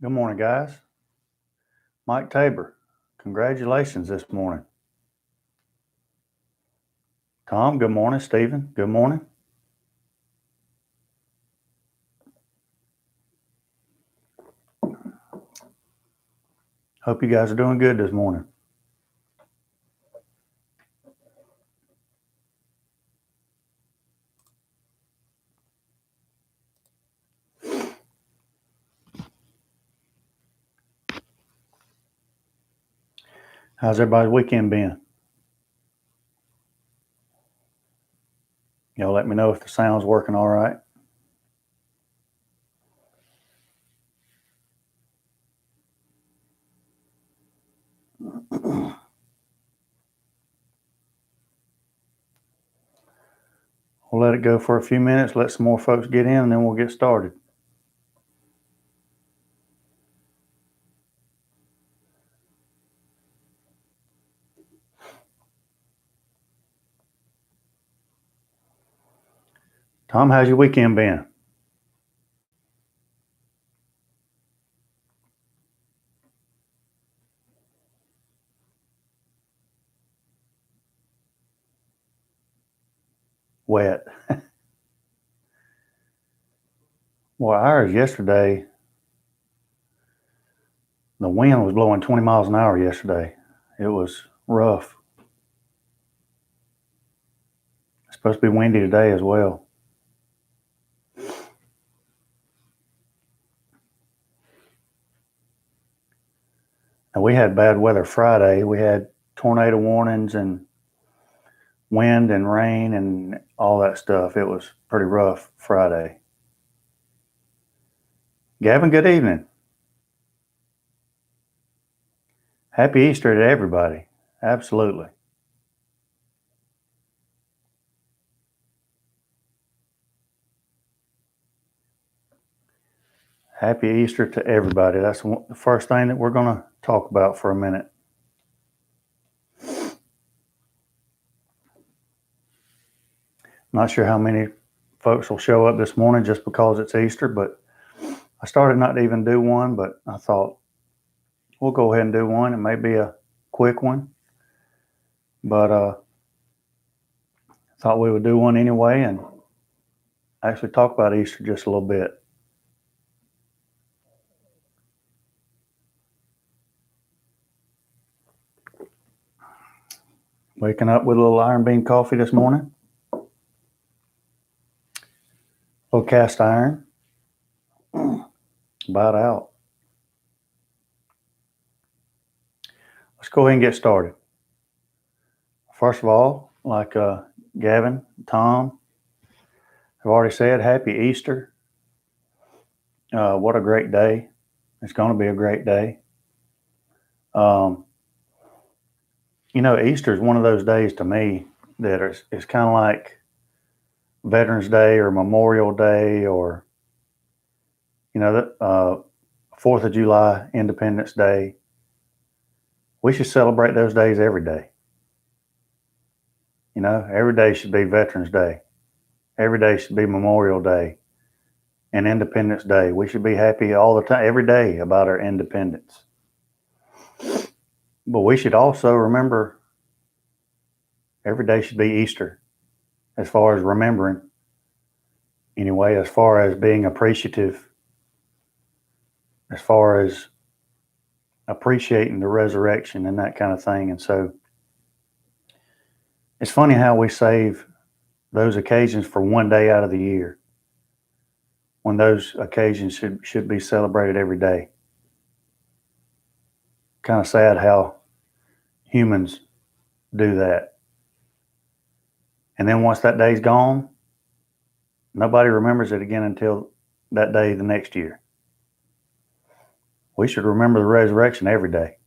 Good morning, guys. Mike Tabor, congratulations this morning. Tom, good morning. Stephen, good morning. Hope you guys are doing good this morning. How's everybody's weekend been? Y'all let me know if the sound's working all right. We'll let it go for a few minutes, let some more folks get in, and then we'll get started. Tom, how's your weekend been? Wet. Well, ours yesterday, the wind was blowing 20 miles an hour yesterday. It was rough. It's supposed to be windy today as well. And we had bad weather Friday. We had tornado warnings and wind and rain and all that stuff. It was pretty rough Friday. Gavin, good evening. Happy Easter to everybody. Absolutely. Happy Easter to everybody. That's the first thing that we're going to talk about for a minute. Not sure how many folks will show up this morning just because it's Easter, but I started not to even do one, but I thought we'll go ahead and do one. It may be a quick one, but I thought we would do one anyway and actually talk about Easter just a little bit. Waking up with a little iron bean coffee this morning. A little cast iron. About out. Let's go ahead and get started. First of all, like Gavin, Tom have already said, happy Easter. What a great day. It's going to be a great day. Easter is one of those days to me that is kind of like Veterans Day or Memorial Day or, the 4th of July, Independence Day. We should celebrate those days every day. Every day should be Veterans Day. Every day should be Memorial Day and Independence Day. We should be happy all the time, every day about our independence. But we should also remember every day should be Easter as far as remembering. Anyway, as far as being appreciative, as far as appreciating the resurrection and that kind of thing. And so it's funny how we save those occasions for one day out of the year when those occasions should be celebrated every day. Kind of sad how humans do that. And then once that day's gone, nobody remembers it again until that day the next year. We should remember the resurrection every day.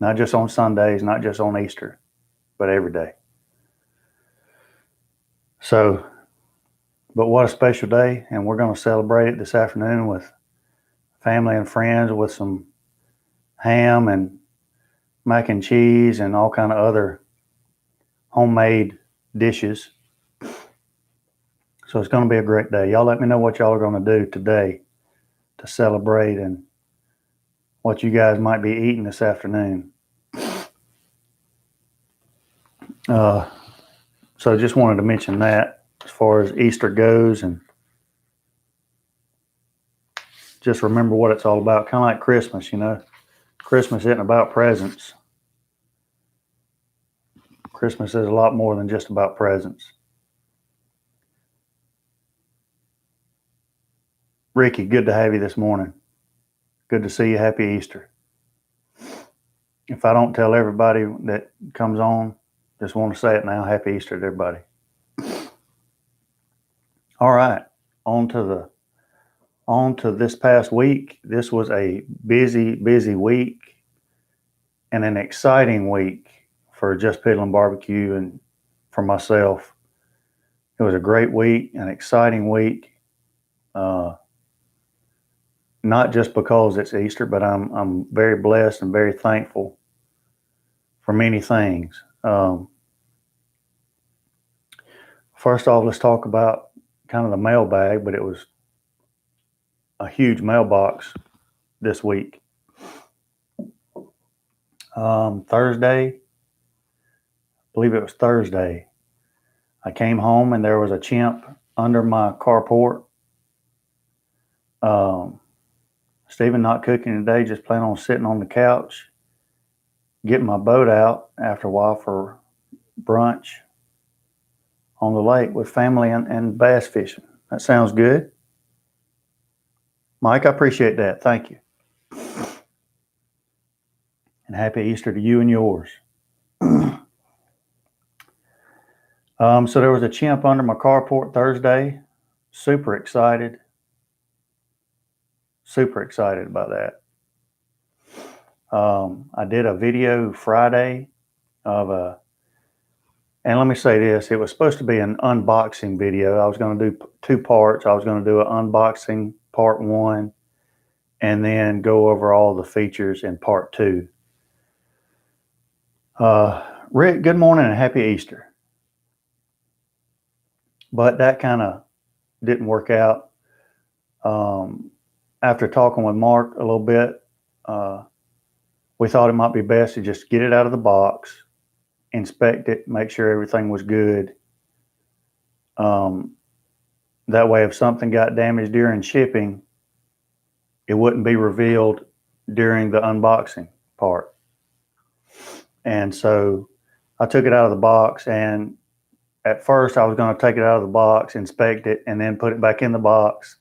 Not just on Sundays, not just on Easter, but every day. So, but what a special day, and we're going to celebrate it this afternoon with family and friends with some ham and mac and cheese and all kind of other homemade dishes. So it's going to be a great day. Y'all let me know what y'all are going to do today to celebrate and what you guys might be eating this afternoon. So just wanted to mention that as far as Easter goes, and just remember what it's all about. Kind of like Christmas, you know. Christmas isn't about presents. Christmas is a lot more than just about presents. Ricky, good to have you this morning. Good to see you. Happy Easter. If I don't tell everybody that comes on, just want to say it now. Happy Easter to everybody. All right, on to this past week. This was a busy week and an exciting week for Jus Piddlin BBQ and for myself. It was a great week, an exciting week. Not just because it's Easter, but I'm very blessed and very thankful for many things. First off, let's talk about kind of the mailbag, but it was a huge mailbox this week. Thursday, I believe it was Thursday, I came home and there was a chimp under my carport. Stephen not cooking today, just planning on sitting on the couch, getting my boat out after a while for brunch on the lake with family and bass fishing. That sounds good. Mike, I appreciate that. Thank you. And happy Easter to you and yours. So there was a chimp under my carport Thursday. Super excited about that. I did a video Friday of and let me say this, it was supposed to be an unboxing video. I was going to do 2 parts. I was going to do an unboxing part 1 and then go over all the features in part 2. Rick, good morning and happy Easter. But that kind of didn't work out. After talking with Mark a little bit, we thought it might be best to just get it out of the box, inspect it, make sure everything was good. That way, if something got damaged during shipping, it wouldn't be revealed during the unboxing part. And so I took it out of the box, and at first I was going to take it out of the box, inspect it, and then put it back in the box.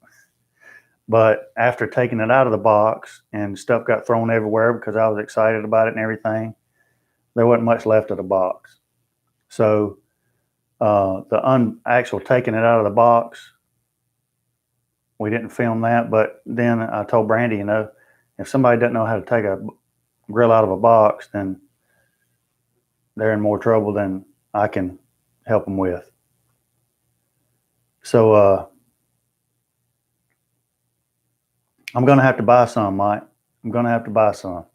But after taking it out of the box and stuff got thrown everywhere because I was excited about it and everything, there wasn't much left of the box. So the actual taking it out of the box, we didn't film that. But then I told Brandy, you know, if somebody doesn't know how to take a grill out of a box, then they're in more trouble than I can help them with. So I'm going to have to buy some, Mike. I'm going to have to buy some.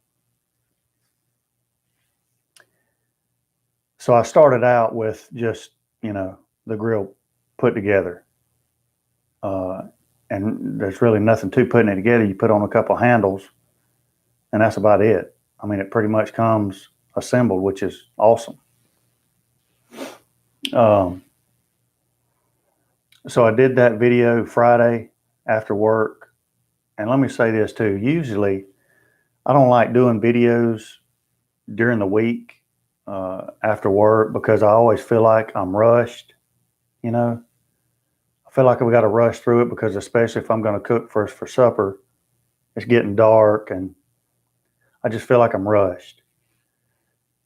So I started out with just, you know, the grill put together. And there's really nothing to putting it together. You put on a couple handles, and that's about it. I mean, it pretty much comes assembled, which is awesome. So I did that video Friday after work. And let me say this too. Usually, I don't like doing videos during the week after work because I always feel like I'm rushed, you know. I feel like I've got to rush through it because especially if I'm going to cook for supper, it's getting dark and I just feel like I'm rushed.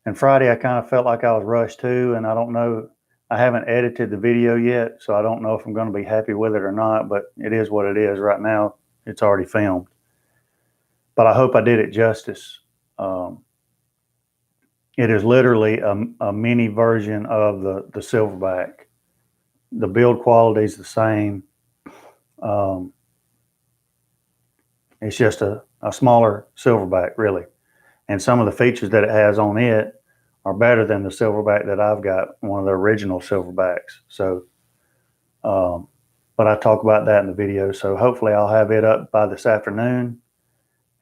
And Friday, I kind of felt like I was rushed too, and I don't know, I haven't edited the video yet, so I don't know if I'm going to be happy with it or not, but it is what it is right now. It's already filmed. But I hope I did it justice. It is literally a mini version of the Silverbac. The build quality is the same. It's just a smaller Silverbac, really. And some of the features that it has on it are better than the Silverbac that I've got, one of the original Silverbacks. So but I talk about that in the video. So hopefully I'll have it up by this afternoon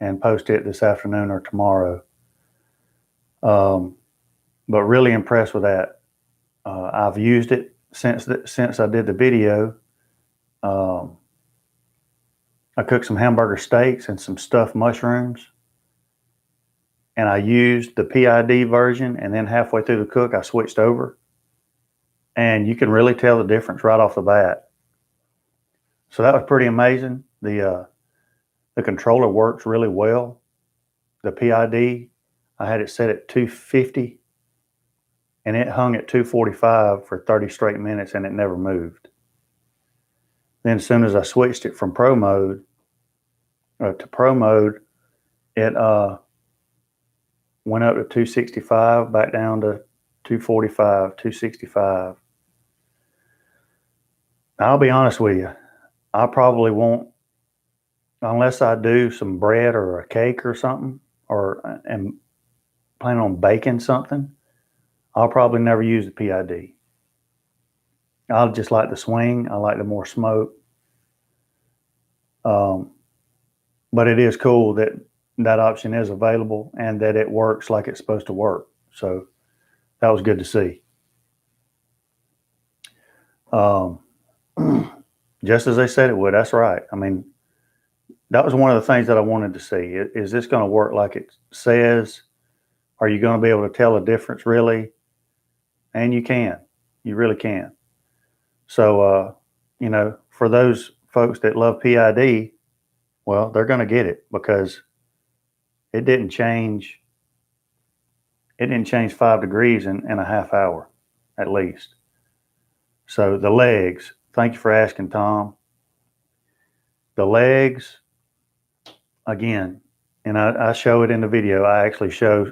and post it this afternoon or tomorrow. But really impressed with that. I've used it since I did the video. I cooked some hamburger steaks and some stuffed mushrooms, and I used the PID version, and then halfway through the cook I switched over, and you can really tell the difference right off the bat. So that was pretty amazing. The controller works really well. The PID, I had it set at 250, and it hung at 245 for 30 straight minutes, and it never moved. Then as soon as I switched it from pro mode to pro mode, it went up to 265, back down to 245, 265. I'll be honest with you, I probably won't, unless I do some bread or a cake or something, or am planning on baking something, I'll probably never use the PID. I just like the swing. I like the more smoke. But it is cool that that option is available and that it works like it's supposed to work. So that was good to see. Just as they said it would. That's right. I mean, that was one of the things that I wanted to see. Is this going to work like it says? Are you going to be able to tell a difference really? And you can. You really can. So, for those folks that love PID, well, they're going to get it because it didn't change. It didn't change 5 degrees in a half hour, at least. So the legs, thank you for asking, Tom. The legs, again, and I show it in the video. I actually show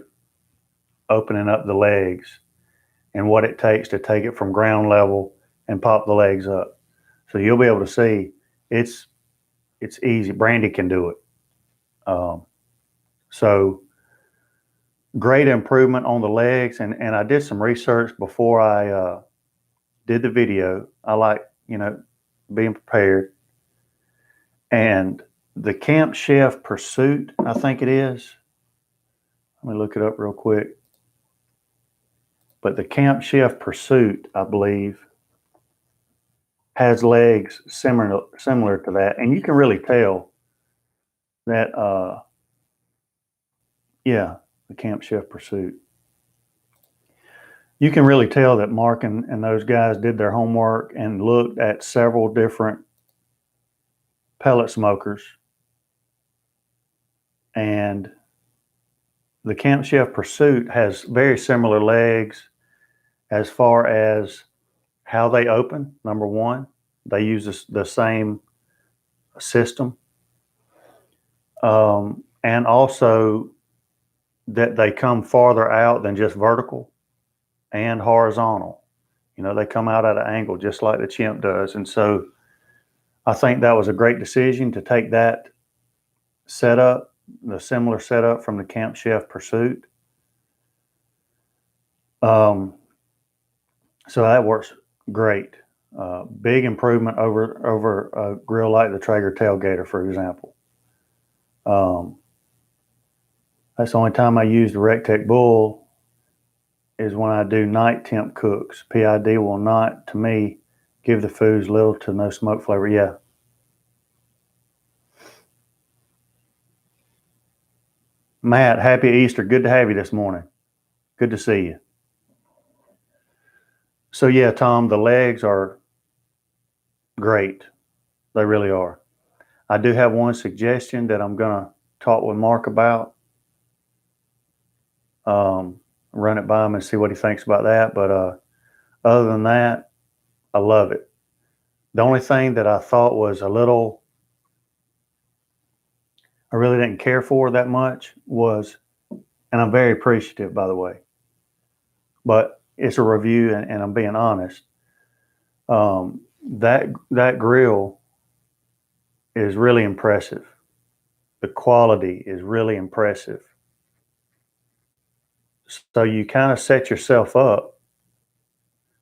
opening up the legs and what it takes to take it from ground level and pop the legs up. So you'll be able to see it's easy. Brandy can do it. So great improvement on the legs. And I did some research before I did the video. I like, being prepared. And the Camp Chef Pursuit, I think it is. Let me look it up real quick. But the Camp Chef Pursuit, I believe, has legs similar to that. And you can really tell that, the Camp Chef Pursuit. You can really tell that Mark and those guys did their homework and looked at several different pellet smokers. And the Camp Chef Pursuit has very similar legs as far as how they open. Number one, they use the same system. And also that they come farther out than just vertical and horizontal. They come out at an angle just like the Chimp does. And so I think that was a great decision to take that setup, the similar setup from the Camp Chef Pursuit. So that works great. Big improvement over a grill like the Traeger Tailgater, for example. That's the only time I use the Rectech Bull is when I do night temp cooks. PID will not, to me, give the foods little to no smoke flavor. Yeah. Matt, happy Easter. Good to have you this morning. Good to see you. So yeah, Tom, the legs are great. They really are. I do have one suggestion that I'm going to talk with Mark about. Run it by him and see what he thinks about that. But other than that, I love it. The only thing that I thought was I really didn't care for that much was, and I'm very appreciative, by the way, but it's a review and I'm being honest. That grill is really impressive. The quality is really impressive. So you kind of set yourself up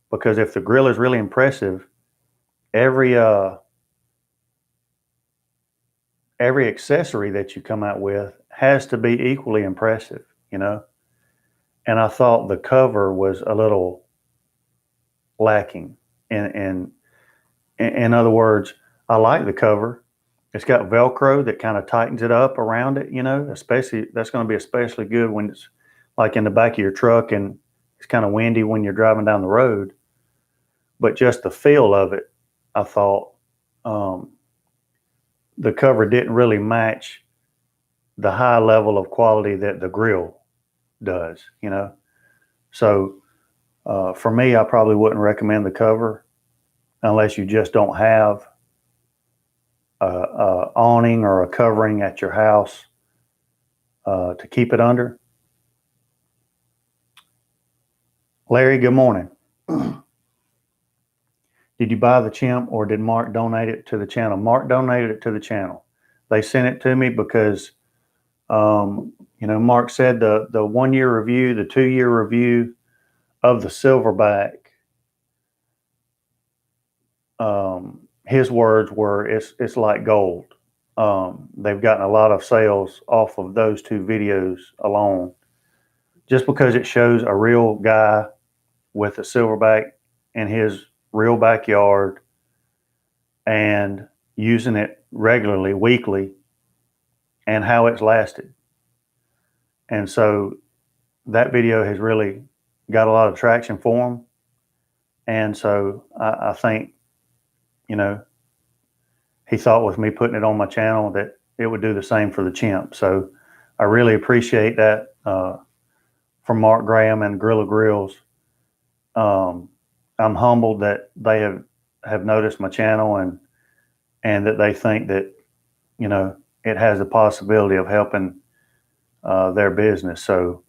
because if the grill is really impressive, every every accessory that you come out with has to be equally impressive, you know? And I thought the cover was a little lacking. In other words, I like the cover. It's got Velcro that kind of tightens it up around it, you know, especially that's going to be especially good when it's like in the back of your truck and it's kind of windy when you're driving down the road. But just the feel of it, I thought um, the cover didn't really match the high level of quality that the grill does, you know. So for me, I probably wouldn't recommend the cover unless you just don't have a awning or a covering at your house to keep it under. Larry, good morning. Did you buy the chimp or did Mark donate it to the channel? Mark donated it to the channel. They sent it to me because, you know, Mark said the 1 year review, the 2 year review of the Silverbac, his words were, it's like gold. They've gotten a lot of sales off of those 2 videos alone, just because it shows a real guy with a Silverbac in his real backyard and using it regularly, weekly, and how it's lasted. And so that video has really got a lot of traction for him. And so I think, you know, he thought with me putting it on my channel that it would do the same for the chimp. So I really appreciate that from Mark Graham and Grilla Grills. I'm humbled that they have noticed my channel and that they think that, you know, it has the possibility of helping their business. So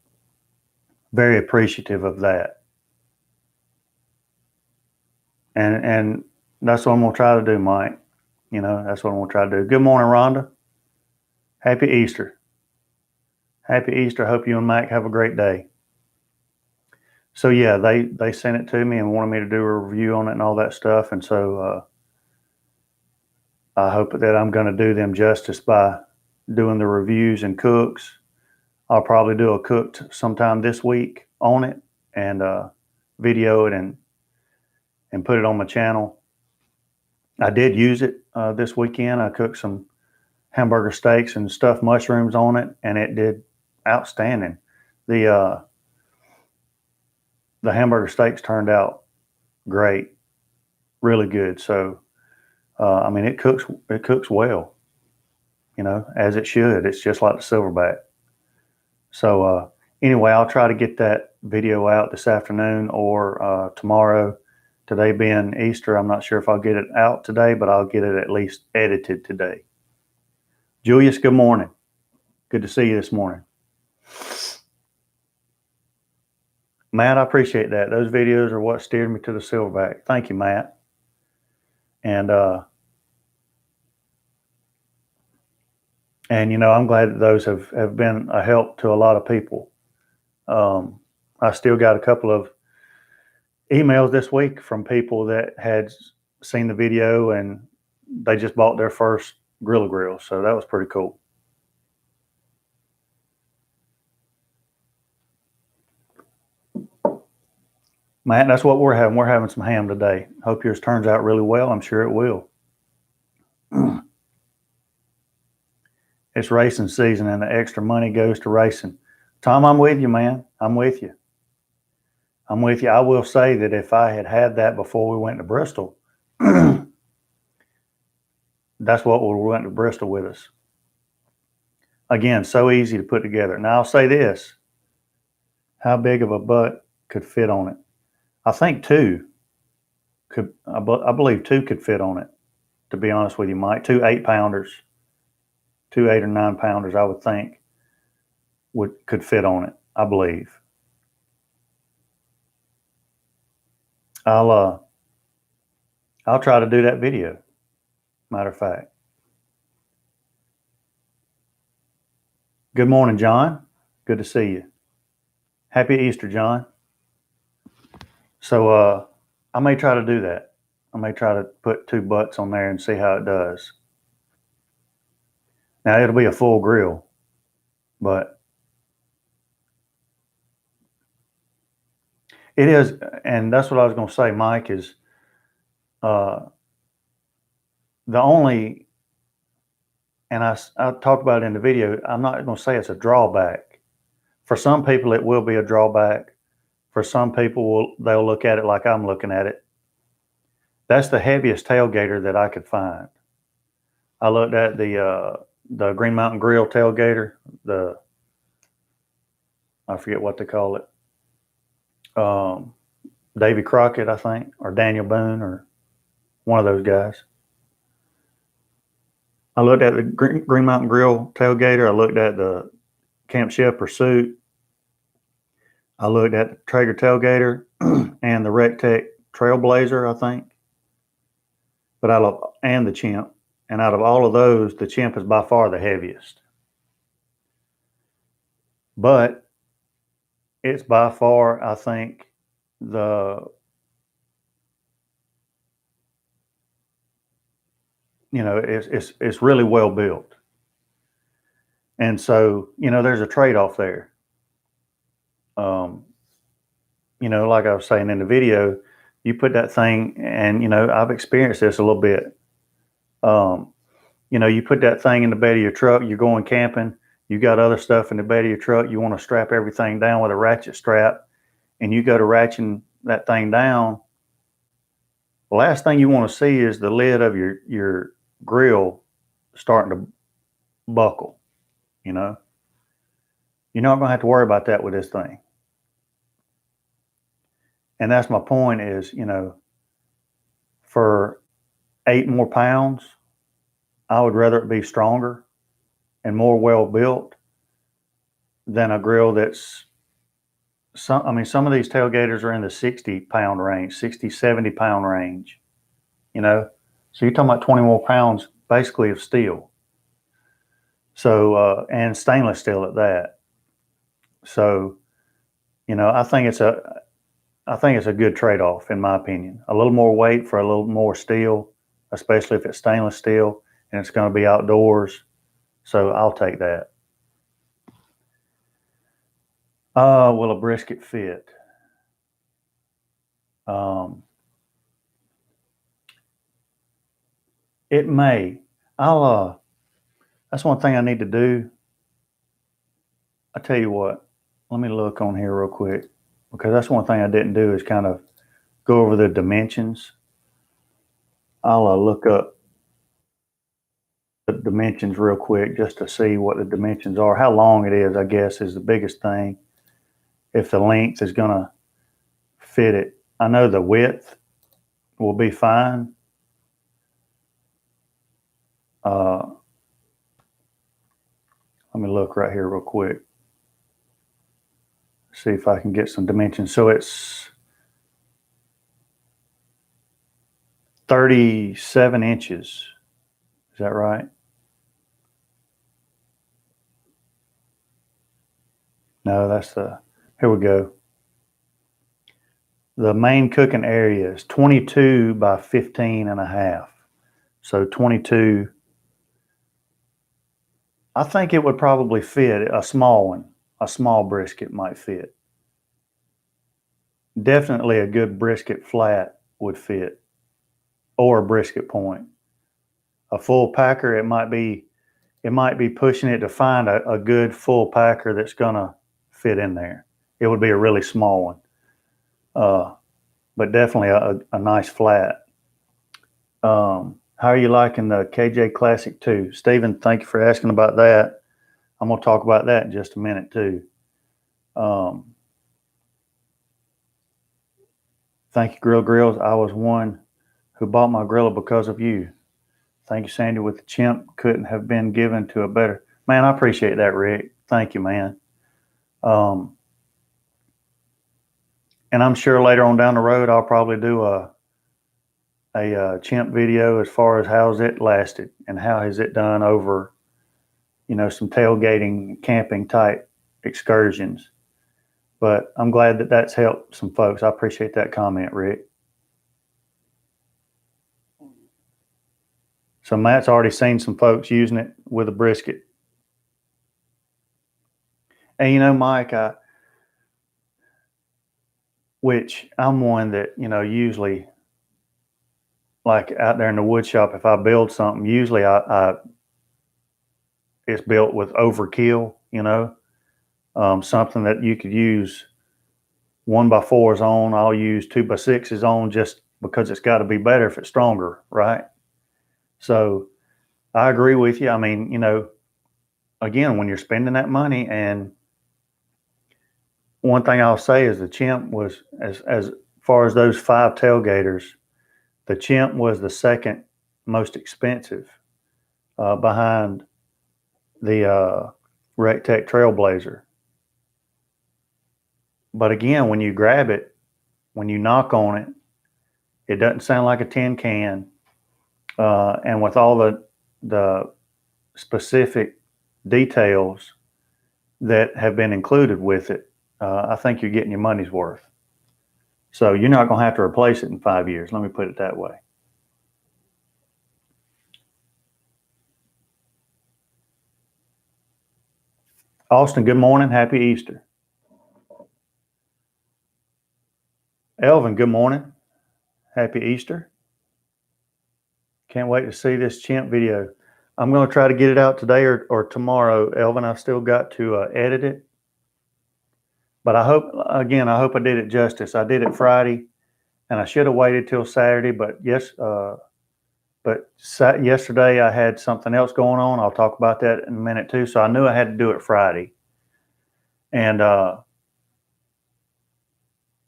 very appreciative of that. And that's what I'm going to try to do, Mike. You know, that's what I'm going to try to do. Good morning, Rhonda. Happy Easter. Happy Easter. Hope you and Mike have a great day. So yeah, they sent it to me and wanted me to do a review on it and all that stuff. And so I hope that I'm going to do them justice by doing the reviews and cooks. I'll probably do a cooked sometime this week on it and video it and put it on my channel. I did use it this weekend. I cooked some hamburger steaks and stuffed mushrooms on it, and it did outstanding. The hamburger steaks turned out great, really good. So, I mean, it cooks well, you know, as it should. It's just like the Silverbac. So, anyway, I'll try to get that video out this afternoon or tomorrow. Today being Easter, I'm not sure if I'll get it out today, but I'll get it at least edited today. Julius, good morning. Good to see you this morning. Matt, I appreciate that. Those videos are what steered me to the Silverbac. Thank you, Matt. And you know, I'm glad that those have been a help to a lot of people. I still got a couple of emails this week from people that had seen the video and they just bought their first Grilla Grills. So that was pretty cool. Matt, that's what we're having. We're having some ham today. Hope yours turns out really well. I'm sure it will. It's racing season and the extra money goes to racing. Tom, I'm with you, man. I'm with you. I'm with you. I will say that if I had that before we went to Bristol, that's what we went to Bristol with us. Again, so easy to put together. Now I'll say this: how big of a butt could fit on it? I think 2 could. I believe 2 could fit on it. To be honest with you, Mike, 2 8-pounders, 2 8 or 9-pounders, I would think could fit on it. I believe. I'll try to do that video. Matter of fact. Good morning, John. Good to see you. Happy Easter, John. So I may try to do that. I may try to put 2 butts on there and see how it does. Now it'll be a full grill, but it is, and that's what I was going to say, Mike, is uh, the only, and I talked about it in the video, I'm not going to say it's a drawback. For some people, it will be a drawback. For some people, they'll look at it like I'm looking at it. That's the heaviest tailgater that I could find. I looked at the Green Mountain Grill tailgater, I forget what they call it. Davy Crockett, I think, or Daniel Boone, or one of those guys. I looked at the Green Mountain Grill tailgater. I looked at the Camp Chef Pursuit. I looked at the Traeger Tailgater and the Rectech Trailblazer, I think. But and the Chimp. And out of all of those, the Chimp is by far the heaviest. But it's by far, I think, it's really well built. And so, there's a trade-off there. Like I was saying in the video, you put that thing, and, I've experienced this a little bit. You put that thing in the bed of your truck, you're going camping, you got other stuff in the bed of your truck, you want to strap everything down with a ratchet strap, and you go to ratcheting that thing down. The last thing you want to see is the lid of your grill starting to buckle. You're not going to have to worry about that with this thing. And that's my point is, for 8 more pounds, I would rather it be stronger and more well built than a grill that's some of these tailgaters are in the 60-pound range, 60, 70-pound range, So you're talking about 20 more pounds basically of steel. So, and stainless steel at that. So, I think it's a good trade-off in my opinion. A little more weight for a little more steel, especially if it's stainless steel and it's going to be outdoors. So I'll take that. Will a brisket fit? It may. That's one thing I need to do. I tell you what, let me look on here real quick, because that's one thing I didn't do is kind of go over the dimensions. I'll look up the dimensions real quick just to see what the dimensions are. How long it is, I guess, is the biggest thing. If the length is going to fit it. I know the width will be fine. Let me look right here real quick. See if I can get some dimensions. So it's 37 inches. Is that right? No, here we go. The main cooking area is 22 by 15 and a half. So 22. I think it would probably fit a small one. A small brisket might fit. Definitely a good brisket flat would fit, or a brisket point. A full packer, it might be pushing it to find a good full packer that's gonna fit in there. It would be a really small one, but definitely a nice flat. How are you liking the KJ Classic 2? Stephen, thank you for asking about that. I'm going to talk about that in just a minute too. Thank you, Grilla Grills. I was one who bought my griller because of you. Thank you, Sandy, with the Chimp. Couldn't have been given to a better. Man, I appreciate that, Rick. Thank you, man. And I'm sure later on down the road, I'll probably do a Chimp video as far as how's it lasted and how has it done over, some tailgating, camping type excursions. But I'm glad that that's helped some folks. I appreciate that comment, Rick. So Matt's already seen some folks using it with a brisket. And you know, Mike, which I'm one that, you know, usually like out there in the wood shop, if I build something, usually it's built with overkill, you know, something that you could use 1x4s on. I'll use 2x6s on just because it's got to be better if it's stronger, right? So I agree with you. I mean, you know, again, when you're spending that money, and one thing I'll say is the Chimp was, as far as those 5 tailgaters, the Chimp was the second most expensive, behind the Rectech Trailblazer. But again, when you grab it, when you knock on it, it doesn't sound like a tin can. And with all the specific details that have been included with it, I think you're getting your money's worth. So you're not going to have to replace it in 5 years. Let me put it that way. Austin, good morning. Happy Easter. Elvin, good morning. Happy Easter. Can't wait to see this Chimp video. I'm going to try to get it out today or tomorrow, Elvin. I've still got to edit it. But I hope I did it justice. I did it Friday, and I should have waited till Saturday. But yesterday I had something else going on. I'll talk about that in a minute too. So I knew I had to do it Friday. And,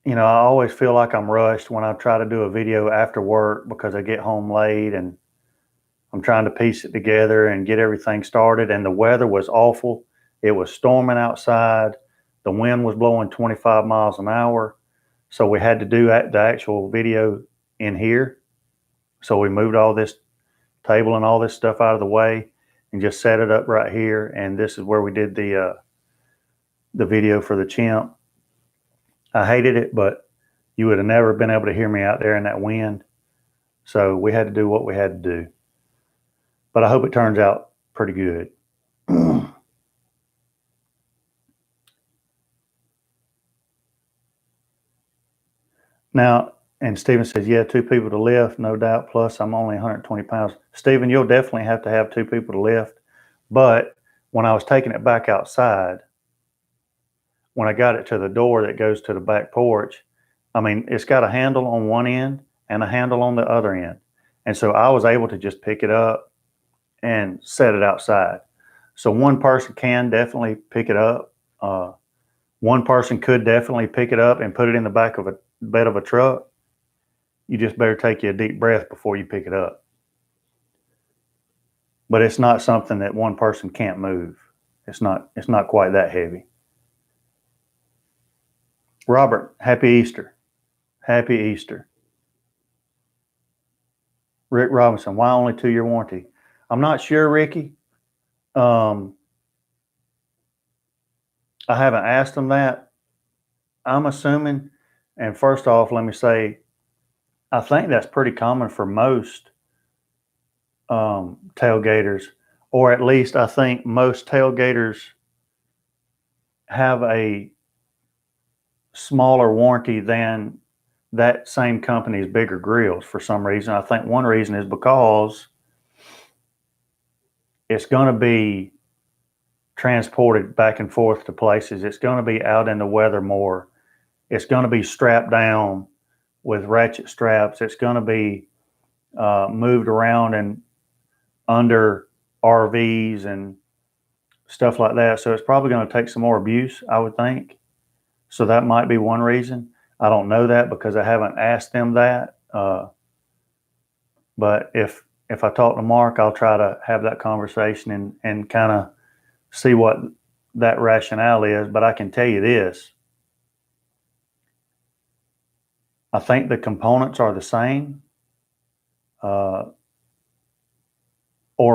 you know, I always feel like I'm rushed when I try to do a video after work because I get home late and I'm trying to piece it together and get everything started. And the weather was awful. It was storming outside. The wind was blowing 25 miles an hour. So we had to do the actual video in here. So we moved all this table and all this stuff out of the way and just set it up right here. And this is where we did the video for the Chimp. I hated it, but you would have never been able to hear me out there in that wind. So we had to do what we had to do. But I hope it turns out pretty good. Now, and Stephen says, yeah, 2 people to lift, no doubt. Plus, I'm only 120 pounds. Stephen, you'll definitely have to have 2 people to lift. But when I was taking it back outside, when I got it to the door that goes to the back porch, I mean, it's got a handle on one end and a handle on the other end. And so I was able to just pick it up and set it outside. So one person can definitely pick it up. One person could definitely pick it up and put it in the back of a bed of a truck. You just better take you a deep breath before you pick it up. But it's not something that one person can't move. It's not quite that heavy. Robert, happy Easter. Happy Easter. Rick Robinson, why only 2-year warranty? I'm not sure, Ricky. I haven't asked them that. I'm assuming, and first off, let me say, I think that's pretty common for most tailgaters, or at least I think most tailgaters have a smaller warranty than that same company's bigger grills for some reason. I think one reason is because it's going to be transported back and forth to places. It's going to be out in the weather more. It's going to be strapped down with ratchet straps. It's going to be moved around and under RVs and stuff like that. So it's probably going to take some more abuse, I would think. So that might be one reason. I don't know that because I haven't asked them that. But if I talk to Mark, I'll try to have that conversation and kind of see what that rationale is. But I can tell you this. I think the components are the same or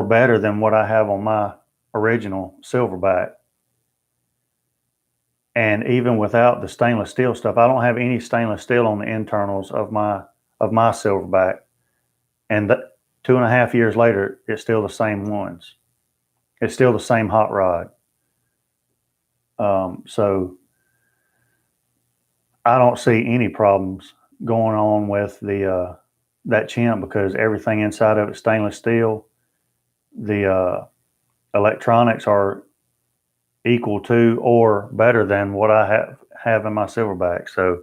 better than what I have on my original Silverbac. And even without the stainless steel stuff, I don't have any stainless steel on the internals of my Silverbac. And 2.5 years later, it's still the same ones. It's still the same hot rod. So I don't see any problems going on with the that chimp because everything inside of it is stainless steel. The electronics are equal to or better than what I have in my Silverbac. So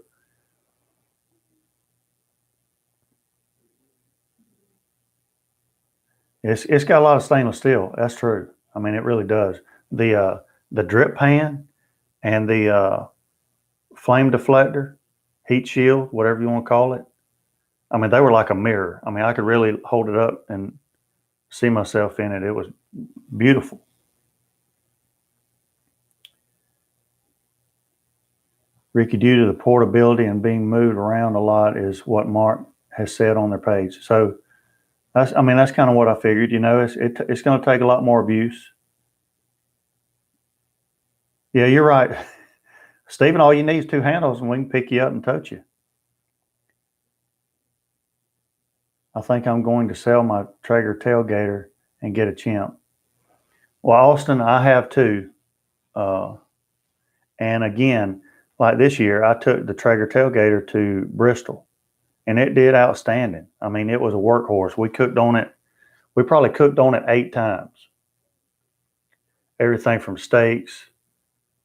it's got a lot of stainless steel. That's true. I mean, it really does. The drip pan and the flame deflector, heat shield, whatever you want to call it. I mean, they were like a mirror. I mean, I could really hold it up and see myself in it. It was beautiful. Ricky, due to the portability and being moved around a lot is what Mark has said on their page. So that's kind of what I figured. You know, it's going to take a lot more abuse. Yeah, you're right. Stephen, all you need is 2 handles and we can pick you up and tote you. I think I'm going to sell my Traeger Tailgater and get a chimp. Well, Austin, I have too. And again, like this year, I took the Traeger Tailgater to Bristol and it did outstanding. I mean, it was a workhorse. We cooked on it. We probably cooked on it 8 times. Everything from steaks,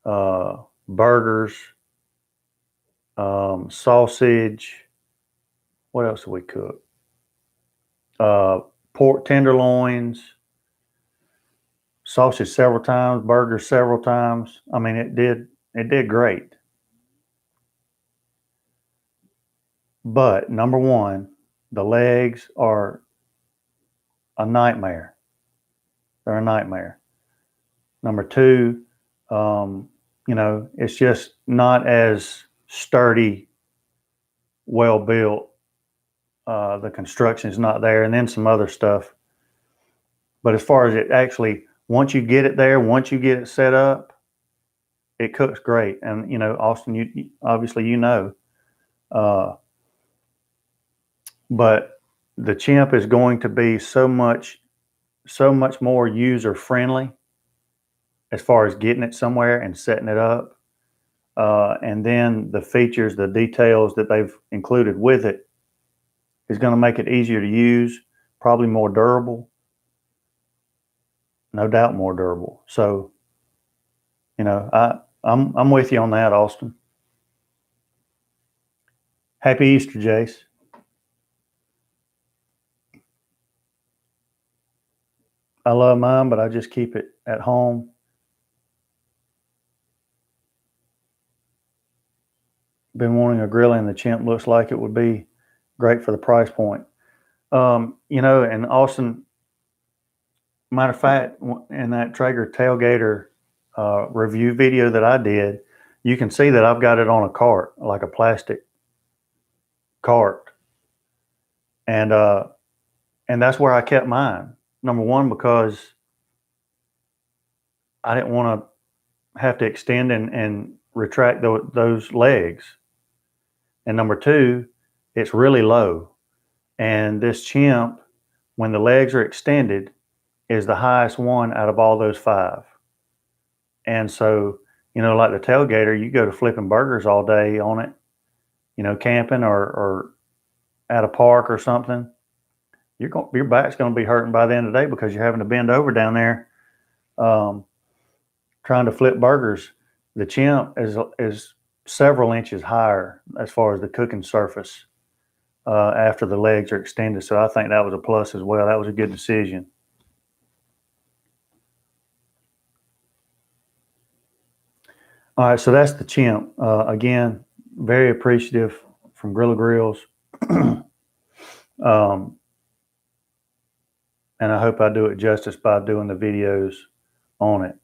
burgers, sausage. What else did we cook? Pork tenderloins, sausage several times, burgers several times. I mean, it did great. But number one, the legs are a nightmare. They're a nightmare. Number two, you know, it's just not as sturdy, well built. The construction is not there, and then some other stuff. But as far as it actually, once you get it there, once you get it set up, it cooks great. And you know, Austin, you obviously you know, but the chimp is going to be so much more user friendly as far as getting it somewhere and setting it up. And then the features, the details that they've included with it is going to make it easier to use, probably more durable. No doubt more durable. So, you know, I'm with you on that, Austin. Happy Easter, Jace. I love mine, but I just keep it at home. Been wanting a grill, and the chimp looks like it would be great for the price point. You know, and Austin, matter of fact, in that Traeger Tailgater review video that I did, you can see that I've got it on a cart, like a plastic cart, and that's where I kept mine. Number one, because I didn't want to have to extend and retract those legs, and number two, it's really low, and this chimp, when the legs are extended, is the highest one out of all those 5. And so, you know, like the Tailgater, you go to flipping burgers all day on it, you know, camping or at a park or something. Your back's going to be hurting by the end of the day because you're having to bend over down there trying to flip burgers. The chimp is several inches higher as far as the cooking surface after the legs are extended. So I think that was a plus as well. That was a good decision. All right, so that's the chimp. Again, very appreciative from Grilla Grills. And I hope I do it justice by doing the videos on it.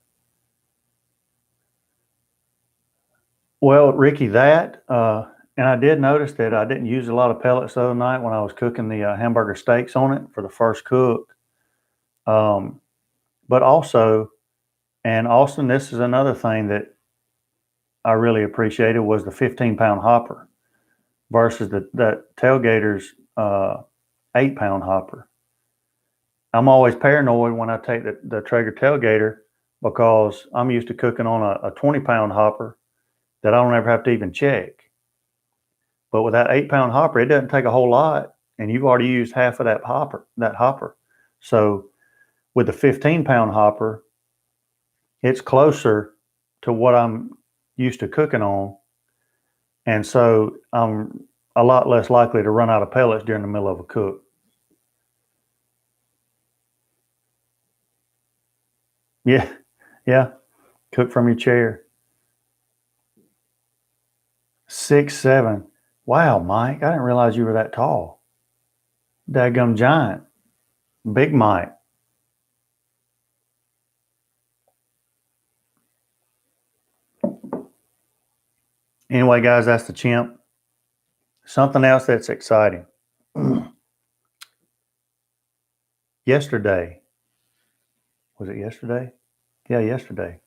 Well, Ricky, and I did notice that I didn't use a lot of pellets the other night when I was cooking the hamburger steaks on it for the first cook. But also, and Austin, this is another thing that I really appreciated was the 15-pound hopper versus that Tailgater's 8-pound hopper. I'm always paranoid when I take the Traeger Tailgater because I'm used to cooking on a 20-pound hopper that I don't ever have to even check. But with that 8-pound hopper, it doesn't take a whole lot, and you've already used half of that hopper. So with the 15-pound hopper, it's closer to what I'm used to cooking on, and so I'm a lot less likely to run out of pellets during the middle of a cook. Yeah, yeah. Cook from your chair. 6'7". Wow, Mike, I didn't realize you were that tall. Dadgum giant. Big Mike. Anyway, guys, that's the chimp. Something else that's exciting. Yesterday. Was it yesterday? Yeah, yesterday.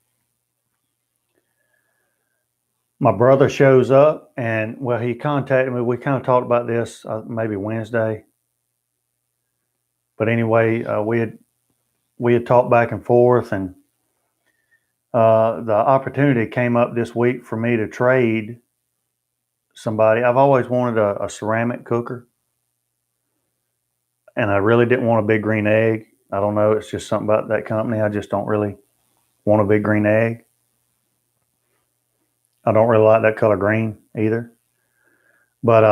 My brother shows up, and well, he contacted me. We kind of talked about this maybe Wednesday. But anyway, we had talked back and forth, and the opportunity came up this week for me to trade somebody. I've always wanted a ceramic cooker, and I really didn't want a big green egg. I don't know. It's just something about that company. I just don't really want a big green egg. I don't really like that color green either. But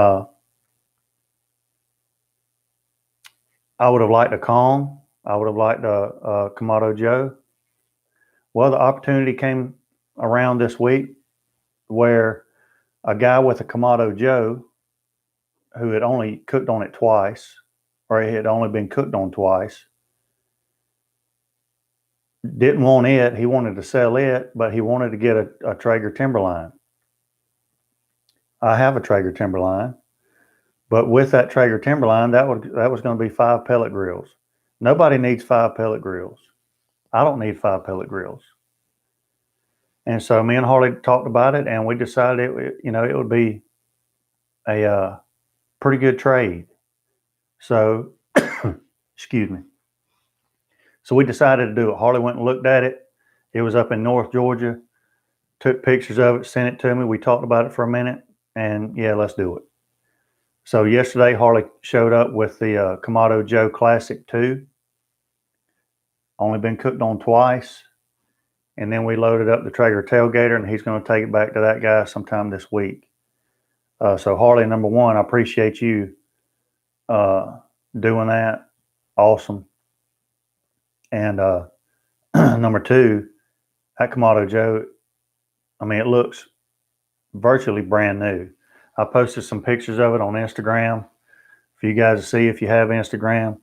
I would have liked a Kong. I would have liked a Kamado Joe. Well, the opportunity came around this week where a guy with a Kamado Joe who had only cooked on it twice, or it had only been cooked on twice, didn't want it. He wanted to sell it, but he wanted to get a Traeger Timberline. I have a Traeger Timberline, but with that Traeger Timberline, that was going to be 5 pellet grills. Nobody needs 5 pellet grills. I don't need 5 pellet grills. And so me and Harley talked about it, and we decided it would be a pretty good trade. So, excuse me. So we decided to do it. Harley went and looked at it. It was up in North Georgia. Took pictures of it, sent it to me. We talked about it for a minute, and yeah, let's do it. So yesterday, Harley showed up with the Kamado Joe Classic 2. Only been cooked on twice. And then we loaded up the Traeger Tailgater, and he's going to take it back to that guy sometime this week. So Harley, number one, I appreciate you doing that. Awesome. And number two, that Kamado Joe, I mean, it looks virtually brand new. I posted some pictures of it on Instagram for you guys to see if you have Instagram.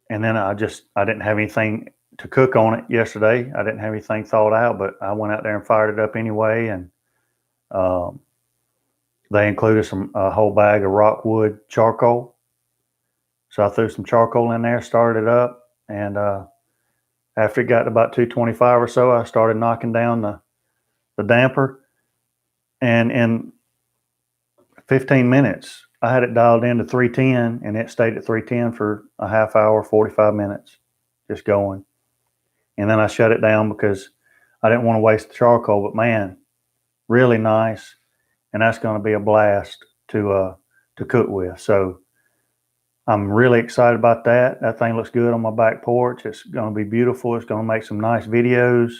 And then I didn't have anything to cook on it yesterday. I didn't have anything thought out, but I went out there and fired it up anyway. And they included a whole bag of rockwood charcoal. So I threw some charcoal in there, started it up, and after it got to about 225 or so, I started knocking down the damper. And in 15 minutes, I had it dialed in to 310, and it stayed at 310 for a half hour, 45 minutes, just going. And then I shut it down because I didn't want to waste the charcoal. But man, really nice, and that's going to be a blast to cook with. So I'm really excited about that. That thing looks good on my back porch. It's going to be beautiful. It's going to make some nice videos.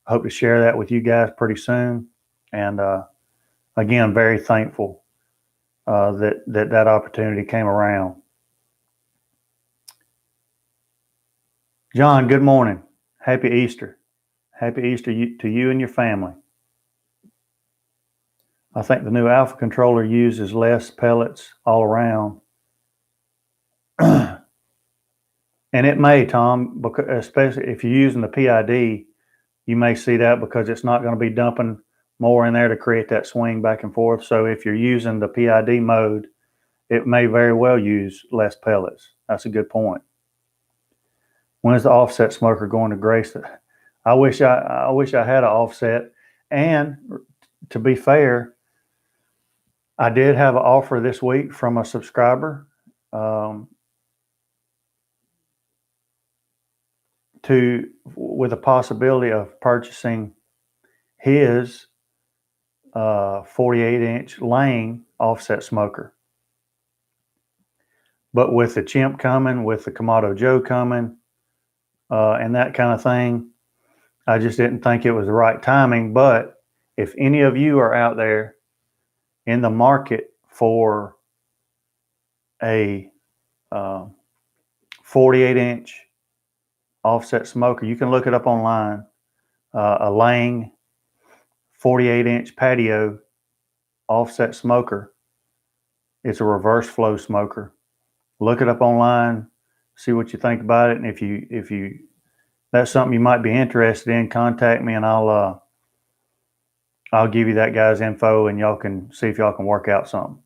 I hope to share that with you guys pretty soon. And again, very thankful that opportunity came around. John, good morning. Happy Easter. Happy Easter to you and your family. I think the new Alpha controller uses less pellets all around. And it may, Tom, because especially if you're using the PID, you may see that because it's not going to be dumping more in there to create that swing back and forth. So if you're using the PID mode, it may very well use less pellets. That's a good point. When is the offset smoker going to grace it? I wish I had an offset. And to be fair, I did have an offer this week from a subscriber, with the possibility of purchasing his 48-inch Lang offset smoker. But with the Chimp coming, with the Kamado Joe coming, and that kind of thing, I just didn't think it was the right timing. But if any of you are out there in the market for a 48-inch offset smoker, you can look it up online. A Lang 48-inch patio offset smoker. It's a reverse flow smoker. Look it up online, see what you think about it, and if you that's something you might be interested in, contact me and I'll give you that guy's info and y'all can see if y'all can work out something.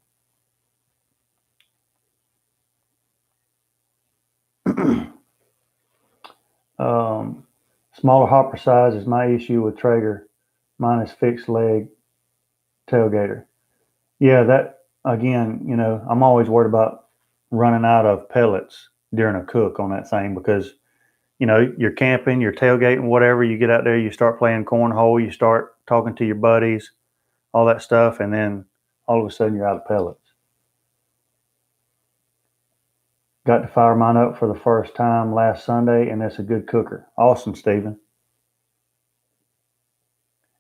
Smaller hopper size is my issue with Traeger. Mine is fixed leg tailgater. Yeah, that again, I'm always worried about running out of pellets during a cook on that thing because, you're camping, you're tailgating, whatever. You get out there, you start playing cornhole, you start talking to your buddies, all that stuff, and then all of a sudden you're out of pellets. Got to fire mine up for the first time last Sunday, and it's a good cooker. Awesome, Stephen.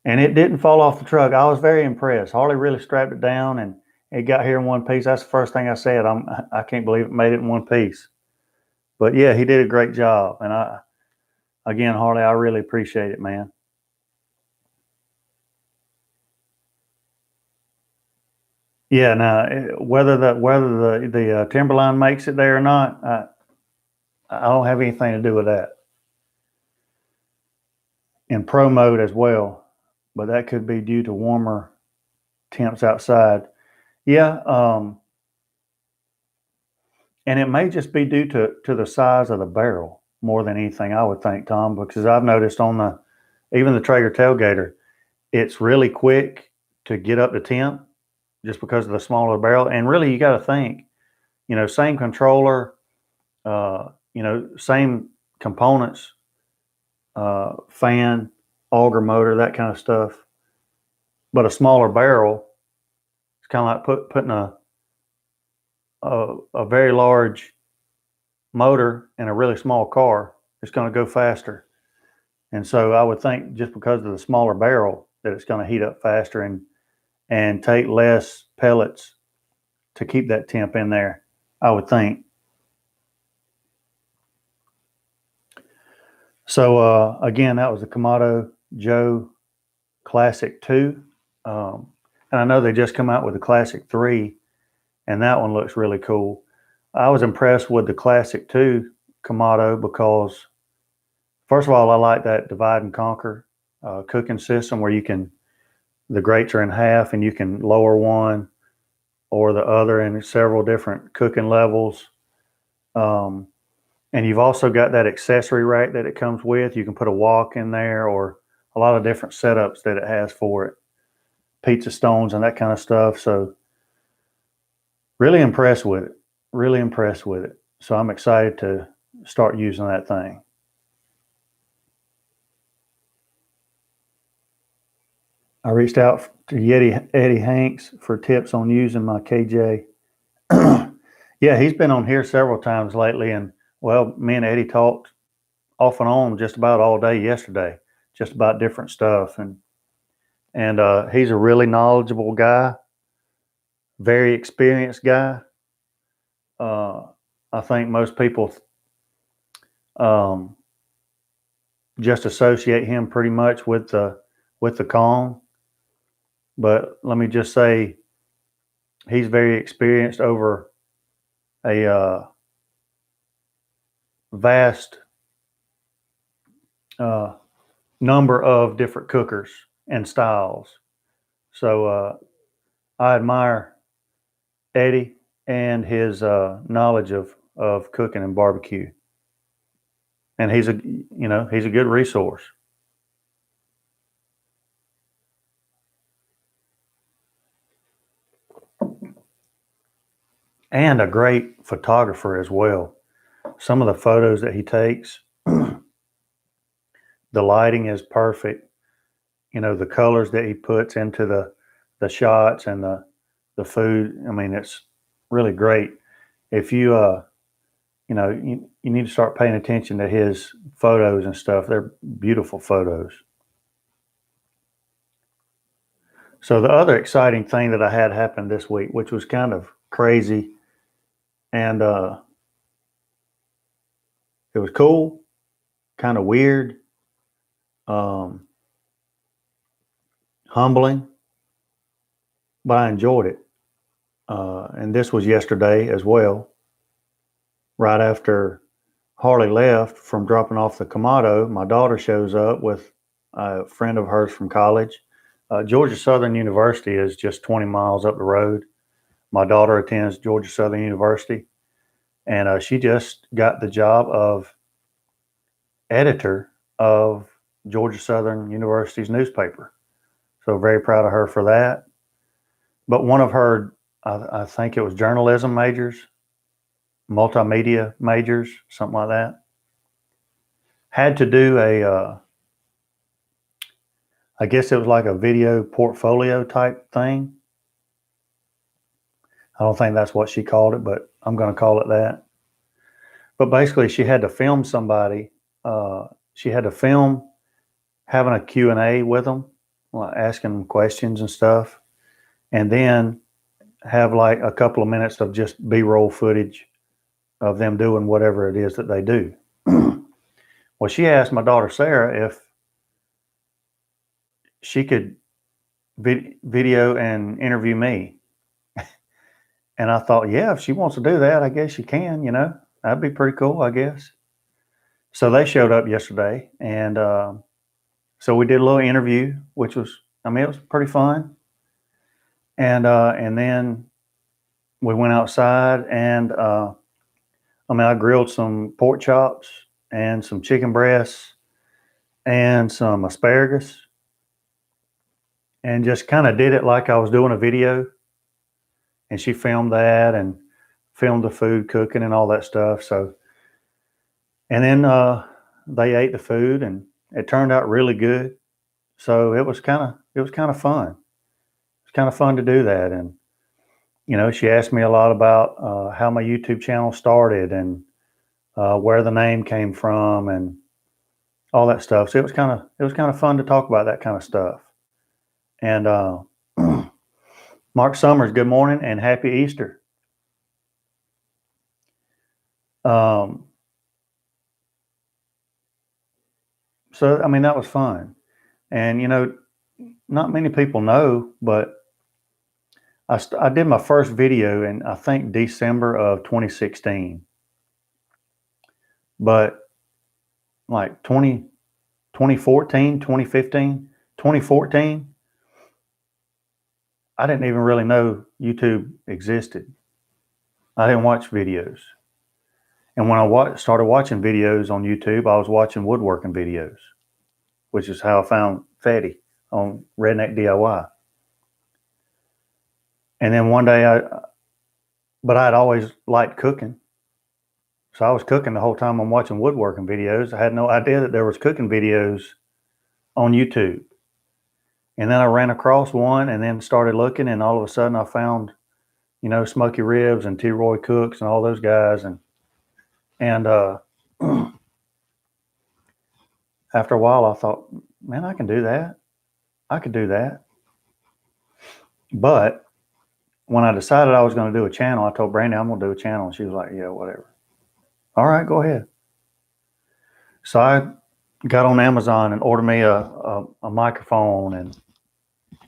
And it didn't fall off the truck. I was very impressed. Harley really strapped it down, and it got here in one piece. That's the first thing I said. I can't believe it made it in one piece. But yeah, he did a great job. And again, Harley, I really appreciate it, man. Yeah. Now, whether the Timberline makes it there or not, I don't have anything to do with that. In pro mode as well, but that could be due to warmer temps outside. Yeah. And it may just be due to the size of the barrel more than anything, I would think, Tom, because I've noticed on even the Traeger Tailgater, it's really quick to get up to temp just because of the smaller barrel. And really, you got to think, same controller, same components, fan, auger motor, that kind of stuff, but a smaller barrel. It's kind of like putting a very large motor in a really small car. It's going to go faster. And so I would think just because of the smaller barrel that it's going to heat up faster and take less pellets to keep that temp in there, I would think. So again, that was the Kamado Joe Classic 2. And I know they just come out with the Classic 3, and that one looks really cool. I was impressed with the Classic 2 Kamado because, first of all, I like that divide and conquer cooking system where the grates are in half and you can lower one or the other in several different cooking levels. And you've also got that accessory rack that it comes with. You can put a wok in there or a lot of different setups that it has for it. Pizza stones and that kind of stuff. So really impressed with it. Really impressed with it. So I'm excited to start using that thing. I reached out to Eddie Hanks for tips on using my KJ. Yeah, he's been on here several times lately, and well, me and Eddie talked off and on just about all day yesterday, just about different stuff, and he's a really knowledgeable guy, very experienced guy. I think most people just associate him pretty much with the Kong, but let me just say he's very experienced over a vast number of different cookers and styles. So I admire Eddie and his knowledge of cooking and barbecue. And he's a good resource. and a great photographer as well. Some of the photos that he takes, the lighting is perfect. You know, the colors that he puts into the shots and the food. I mean, it's really great. If you you know, you need to start paying attention to his photos and stuff. They're beautiful photos. So the other exciting thing that I had happen this week, which was kind of crazy, and it was cool, kind of weird, um, humbling, but I enjoyed it. And this was yesterday as well. Right after Harley left from dropping off the Kamado, my daughter shows up with a friend of hers from college. Georgia Southern University is just 20 miles up the road. My daughter attends Georgia Southern University, and she just got the job of editor of Georgia Southern University's newspaper. So very proud of her for that. But one of her, I think it was journalism majors, multimedia majors, something like that, had to do I guess it was like a video portfolio type thing. I don't think that's what she called it, but I'm going to call it that. But basically, she had to film somebody. She had to film having a Q&A with them, like asking them questions and stuff, and then have like a couple of minutes of just B-roll footage of them doing whatever it is that they do. Well, she asked my daughter Sarah if she could video and interview me. And I thought, yeah, if she wants to do that, I guess she can, you know. That'd be pretty cool, I guess. So they showed up yesterday, and so we did a little interview, which was, I mean, it was pretty fun. And then we went outside, and I mean, I grilled some pork chops and some chicken breasts and some asparagus, and just kind of did it like I was doing a video. And she filmed that and filmed the food cooking and all that stuff. So, and then they ate the food, and it turned out really good. So it was kind of fun. It's kind of fun to do that. And you know, she asked me a lot about how my YouTube channel started and where the name came from and all that stuff. So it was kind of fun to talk about that kind of stuff. And Mark Summers, good morning and happy Easter. So I mean, that was fun. And you know, not many people know, but I did my first video in, I think, December of 2016. But like 2014, 2015, 2014, I didn't even really know YouTube existed. I didn't watch videos. And when I started watching videos on YouTube, I was watching woodworking videos, which is how I found Fetty on Redneck DIY. And then one day but I'd always liked cooking. So I was cooking the whole time I'm watching woodworking videos. I had no idea that there was cooking videos on YouTube. And then I ran across one and then started looking, and all of a sudden I found, you know, Smoky Ribs and T. Roy Cooks and all those guys. And after a while I thought, man, I can do that. I could do that. But when I decided I was going to do a channel, I told Brandy I'm going to do a channel. And she was like, yeah, whatever. All right, go ahead. So I got on Amazon and ordered me a microphone and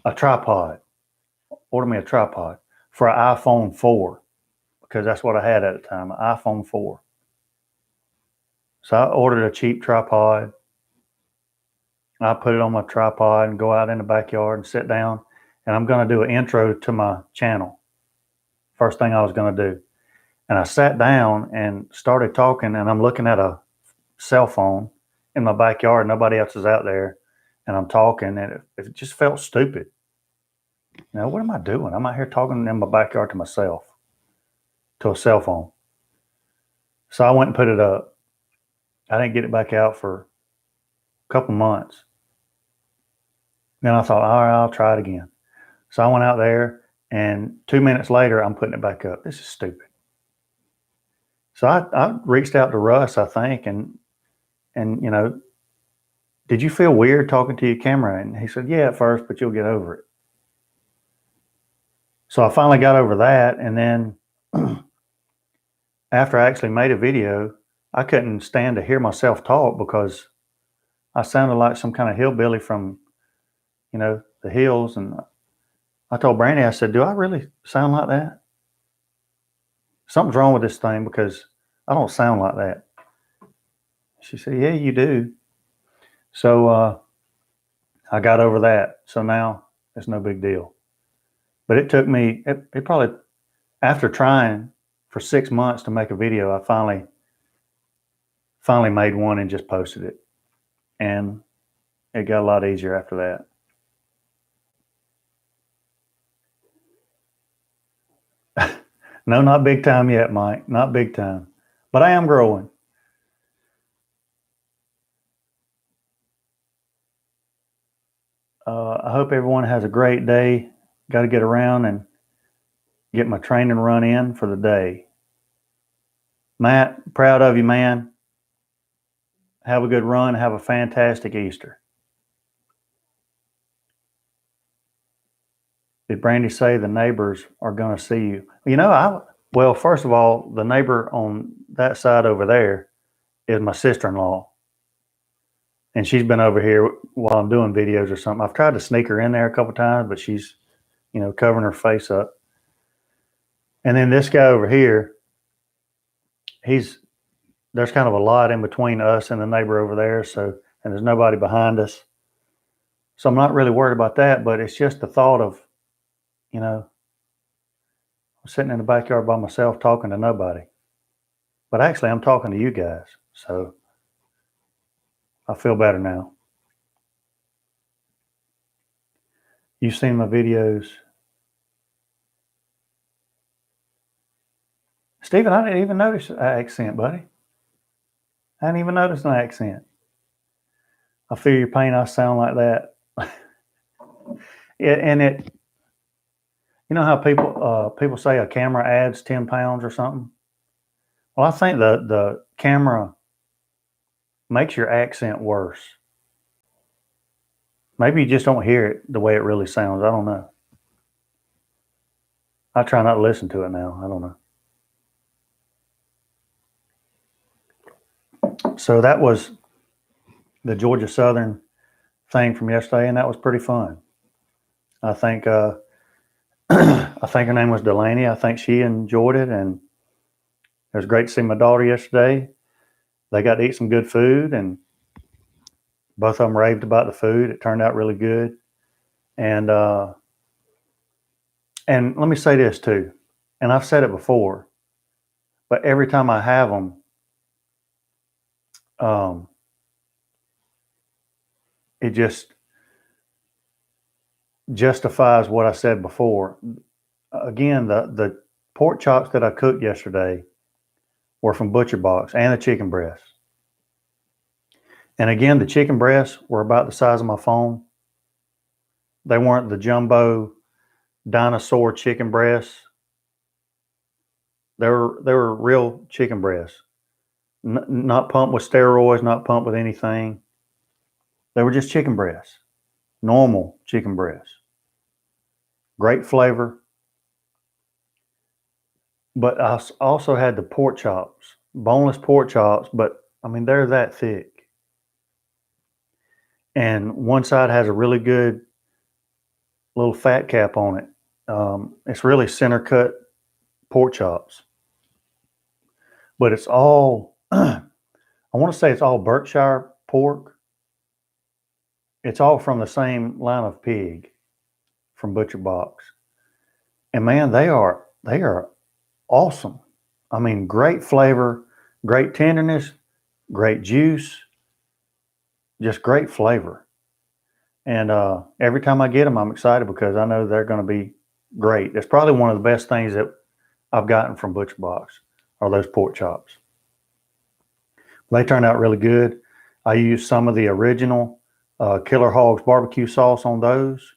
a tripod. Ordered me a tripod for an iPhone 4 because that's what I had at the time, an iPhone 4. So I ordered a cheap tripod. I put it on my tripod and go out in the backyard and sit down. And I'm going to do an intro to my channel. First thing I was going to do. And I sat down and started talking, and I'm looking at a cell phone in my backyard. Nobody else is out there. And I'm talking, and it just felt stupid. Now, what am I doing? I'm out here talking in my backyard to myself. to a cell phone. So I went and put it up. I didn't get it back out for a couple months. Then I thought, all right, I'll try it again. So I went out there, and 2 minutes later, I'm putting it back up. This is stupid. So I reached out to Russ, I think, and you know, did you feel weird talking to your camera? And he said, yeah, at first, but you'll get over it. So I finally got over that, and then after I actually made a video, I couldn't stand to hear myself talk because I sounded like some kind of hillbilly from, you know, the hills. And I told Brandy, I said, do I really sound like that? Something's wrong with this thing because I don't sound like that. She said, yeah, you do. So I got over that. So now it's no big deal. But it took me, it probably, after trying for 6 months to make a video, I finally made one and just posted it. And it got a lot easier after that. No, not big time yet, Mike. Not big time. But I am growing. I hope everyone has a great day. Got to get around and get my training run in for the day. Matt, proud of you, man. Have a good run. Have a fantastic Easter. Did Brandy say the neighbors are going to see you? You know, well, first of all, the neighbor on that side over there is my sister-in-law. And she's been over here while I'm doing videos or something. I've tried to sneak her in there a couple of times, but she's, you know, covering her face up. And then this guy over here, there's kind of a lot in between us and the neighbor over there. So, and there's nobody behind us. So I'm not really worried about that, but it's just the thought of, you know, I'm sitting in the backyard by myself talking to nobody. But actually, I'm talking to you guys. So I feel better now. You've seen my videos. Stephen, I didn't even notice an accent, buddy. I didn't even notice an accent. I feel your pain. I sound like that. And it, you know how people say a camera adds 10 pounds or something? Well, I think the camera makes your accent worse. Maybe you just don't hear it the way it really sounds. I don't know. I try not to listen to it now. I don't know. So that was the Georgia Southern thing from yesterday, and that was pretty fun. I think I think her name was Delaney. I think she enjoyed it, and it was great to see my daughter yesterday. They got to eat some good food, and both of them raved about the food. It turned out really good. And let me say this too, and I've said it before, but every time I have them, it just justifies what I said before. Again, the pork chops that I cooked yesterday were from Butcher Box, and the chicken breasts. And again, the chicken breasts were about the size of my phone. They weren't the jumbo dinosaur chicken breasts. They were real chicken breasts, not pumped with steroids, not pumped with anything. They were just chicken breasts, normal chicken breasts. Great flavor. But I also had the pork chops, boneless pork chops, but I mean, they're that thick. And one side has a really good little fat cap on it. It's really center cut pork chops. But it's all, I want to say it's all Berkshire pork. It's all from the same line of pig from Butcher Box. And man, they are awesome. I mean, great flavor, great tenderness, great juice, just great flavor. And every time I get them, I'm excited because I know they're going to be great. It's probably one of the best things that I've gotten from Butcher Box are those pork chops. They turned out really good. I used some of the original Killer Hogs barbecue sauce on those.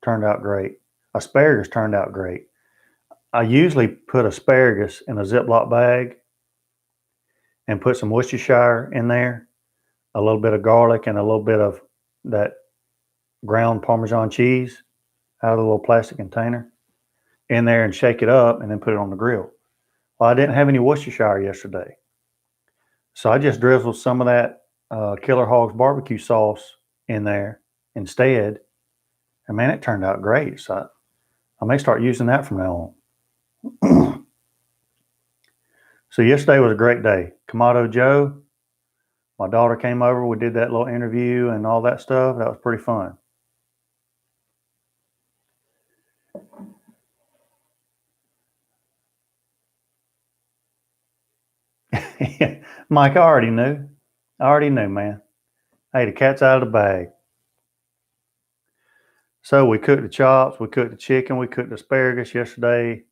Turned out great. Asparagus turned out great. I usually put asparagus in a Ziploc bag and put some Worcestershire in there, a little bit of garlic, and a little bit of that ground Parmesan cheese out of the little plastic container in there and shake it up and then put it on the grill. Well, I didn't have any Worcestershire yesterday. So I just drizzled some of that Killer Hogs barbecue sauce in there instead. And man, it turned out great. So I may start using that from now on. So yesterday was a great day. Kamado Joe, my daughter came over. We did that little interview and all that stuff. That was pretty fun. Mike, I already knew. Man. Hey, the cat's out of the bag. So we cooked the chops, we cooked the chicken, we cooked the asparagus yesterday.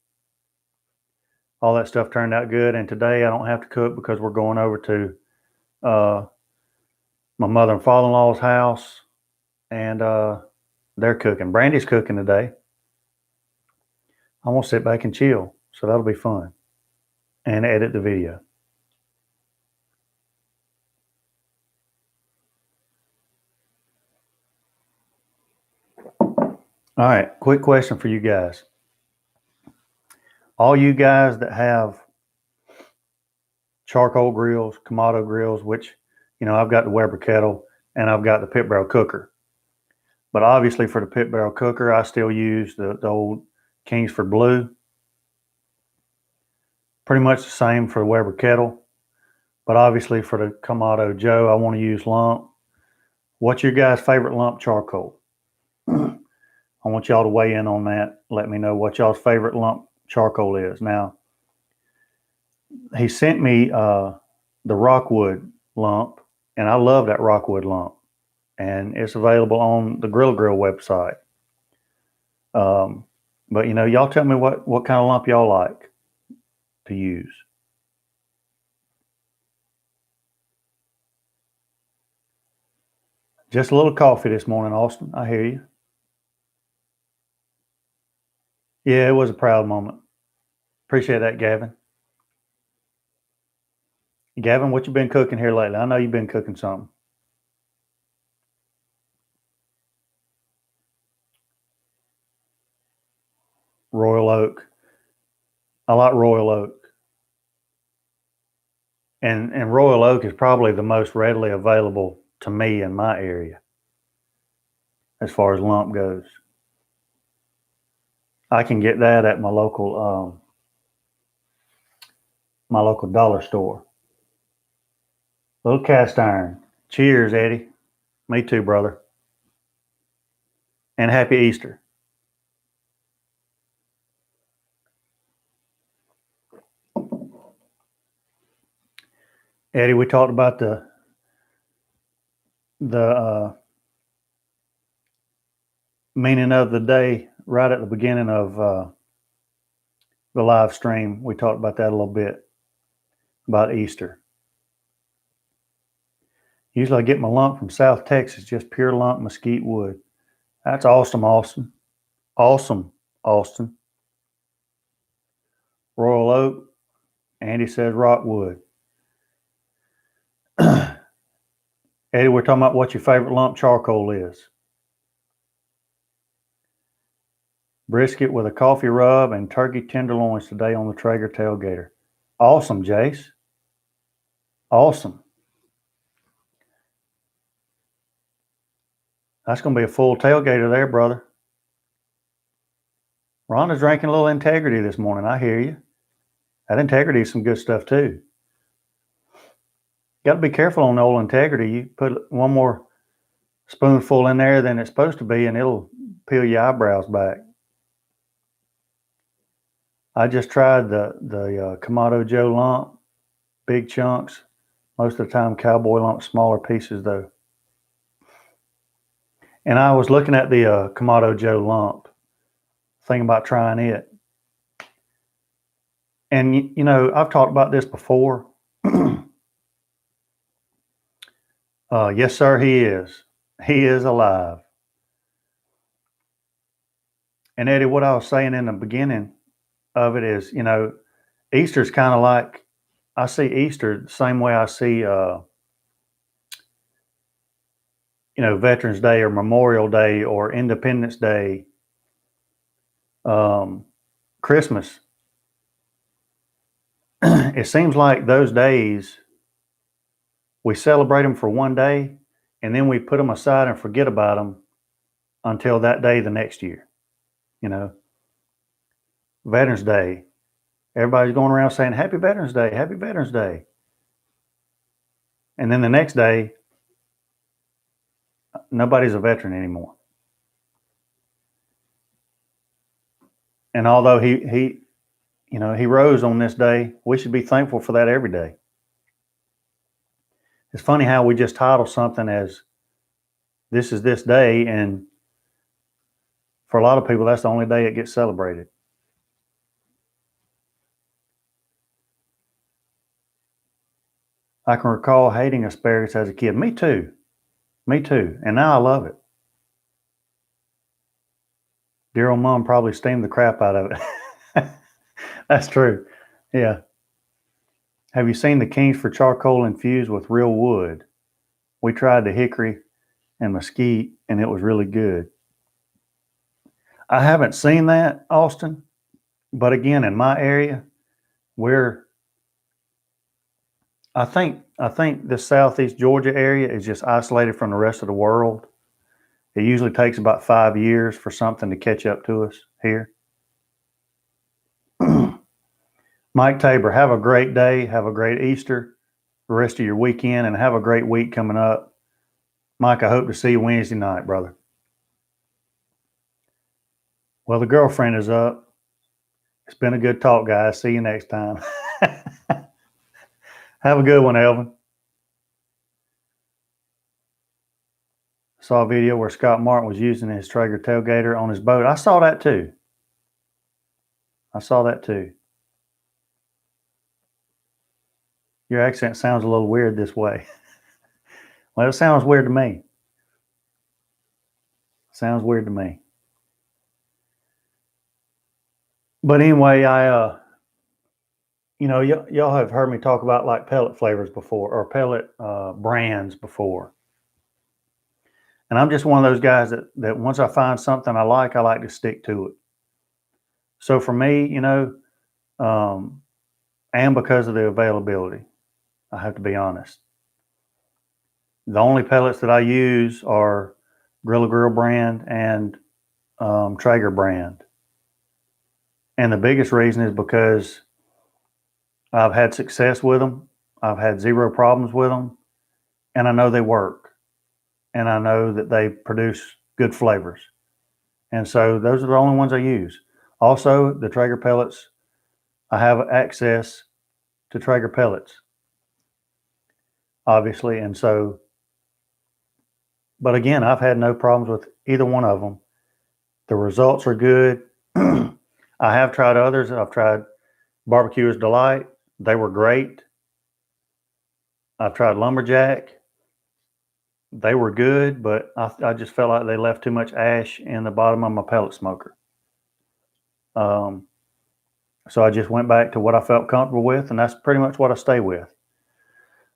All that stuff turned out good. And today I don't have to cook because we're going over to my mother and father-in-law's house, and they're cooking. Brandy's cooking today. I'm going to sit back and chill. So that'll be fun. And edit the video. All right, quick question for you guys. All you guys that have charcoal grills, Kamado grills, which, I've got the Weber kettle and I've got the pit barrel cooker. But obviously for the pit barrel cooker, I still use the old Kingsford Blue. Pretty much the same for the Weber kettle. But obviously for the Kamado Joe, I want to use lump. What's your guys' favorite lump charcoal? I want y'all to weigh in on that. Let me know what y'all's favorite lump charcoal is. Now, he sent me the Rockwood lump, and I love that Rockwood lump. And it's available on the Grilla Grill website. But, y'all tell me what kind of lump y'all like to use. Just a little coffee this morning, Austin. I hear you. Yeah, it was a proud moment. Appreciate that, Gavin. Gavin, what you been cooking here lately? I know you've been cooking something. Royal Oak. I like Royal Oak. And Royal Oak is probably the most readily available to me in my area as far as lump goes. I can get that at my local dollar store. Little cast iron. Cheers, Eddie. Me too, brother. And happy Easter. Eddie, we talked about the meaning of the day right at the beginning of the live stream. We talked about that a little bit, about Easter. Usually I get my lump from South Texas, just pure lump mesquite wood. That's awesome, Austin. Awesome, Austin. Royal Oak. Andy says rockwood. Eddie, we're talking about what your favorite lump charcoal is. Brisket with a coffee rub and turkey tenderloins today on the Traeger Tailgater. Awesome, Jace. Awesome. That's going to be a full tailgater there, brother. Rhonda's drinking a little Integrity this morning. I hear you. That Integrity is some good stuff too. Got to be careful on the old Integrity. You put one more spoonful in there than it's supposed to be, and it'll peel your eyebrows back. I just tried the Kamado Joe lump, big chunks. Most of the time, Cowboy lump, smaller pieces though. And I was looking at the Kamado Joe lump, thinking about trying it. And, you know, I've talked about this before. Yes, sir, he is. He is alive. And Eddie, what I was saying in the beginning of it is, you know, Easter's kind of like, I see Easter the same way I see, you know, Veterans Day or Memorial Day or Independence Day, Christmas. It seems like those days we celebrate them for one day and then we put them aside and forget about them until that day the next year. You know, Veterans Day, everybody's going around saying Happy Veterans Day, Happy Veterans Day. And then the next day, nobody's a veteran anymore. And although he you know, he rose on this day, we should be thankful for that every day. It's funny how we just title something as this is this day, and for a lot of people, that's the only day it gets celebrated. I can recall hating asparagus as a kid. Me too. Me too. And now I love it. Dear old mom probably steamed the crap out of it. That's true. Yeah. Have you seen the Kings for charcoal infused with real wood? We tried the hickory and mesquite, and it was really good. I haven't seen that, Austin, but again, in my area, we're I think the southeast Georgia area is just isolated from the rest of the world. It usually takes about 5 years for something to catch up to us here. Mike Tabor, have a great day. Have a great Easter, the rest of your weekend, and have a great week coming up. Mike, I hope to see you Wednesday night, brother. Well, the girlfriend is up. It's been a good talk, guys. See you next time. Have a good one, Elvin. Saw a video where Scott Martin was using his Traeger Tailgater on his boat. I saw that too. I saw that too. Your accent sounds a little weird this way. Well, it sounds weird to me. Sounds weird to me. But anyway, you know, y'all have heard me talk about like pellet flavors before or pellet brands before. And I'm just one of those guys that once I find something I like to stick to it. So for me, you know, and because of the availability, I have to be honest. The only pellets that I use are Grilla Grill brand and Traeger brand. And the biggest reason is because I've had success with them. I've had zero problems with them. And I know they work. And I know that they produce good flavors. And so those are the only ones I use. Also, the Traeger pellets, I have access to Traeger pellets, obviously. And so, but again, I've had no problems with either one of them. The results are good. I have tried others. I've tried Barbecuer's Delight. They were great. I've tried Lumberjack. They were good, but I just felt like they left too much ash in the bottom of my pellet smoker. So I just went back to what I felt comfortable with, and that's pretty much what I stay with.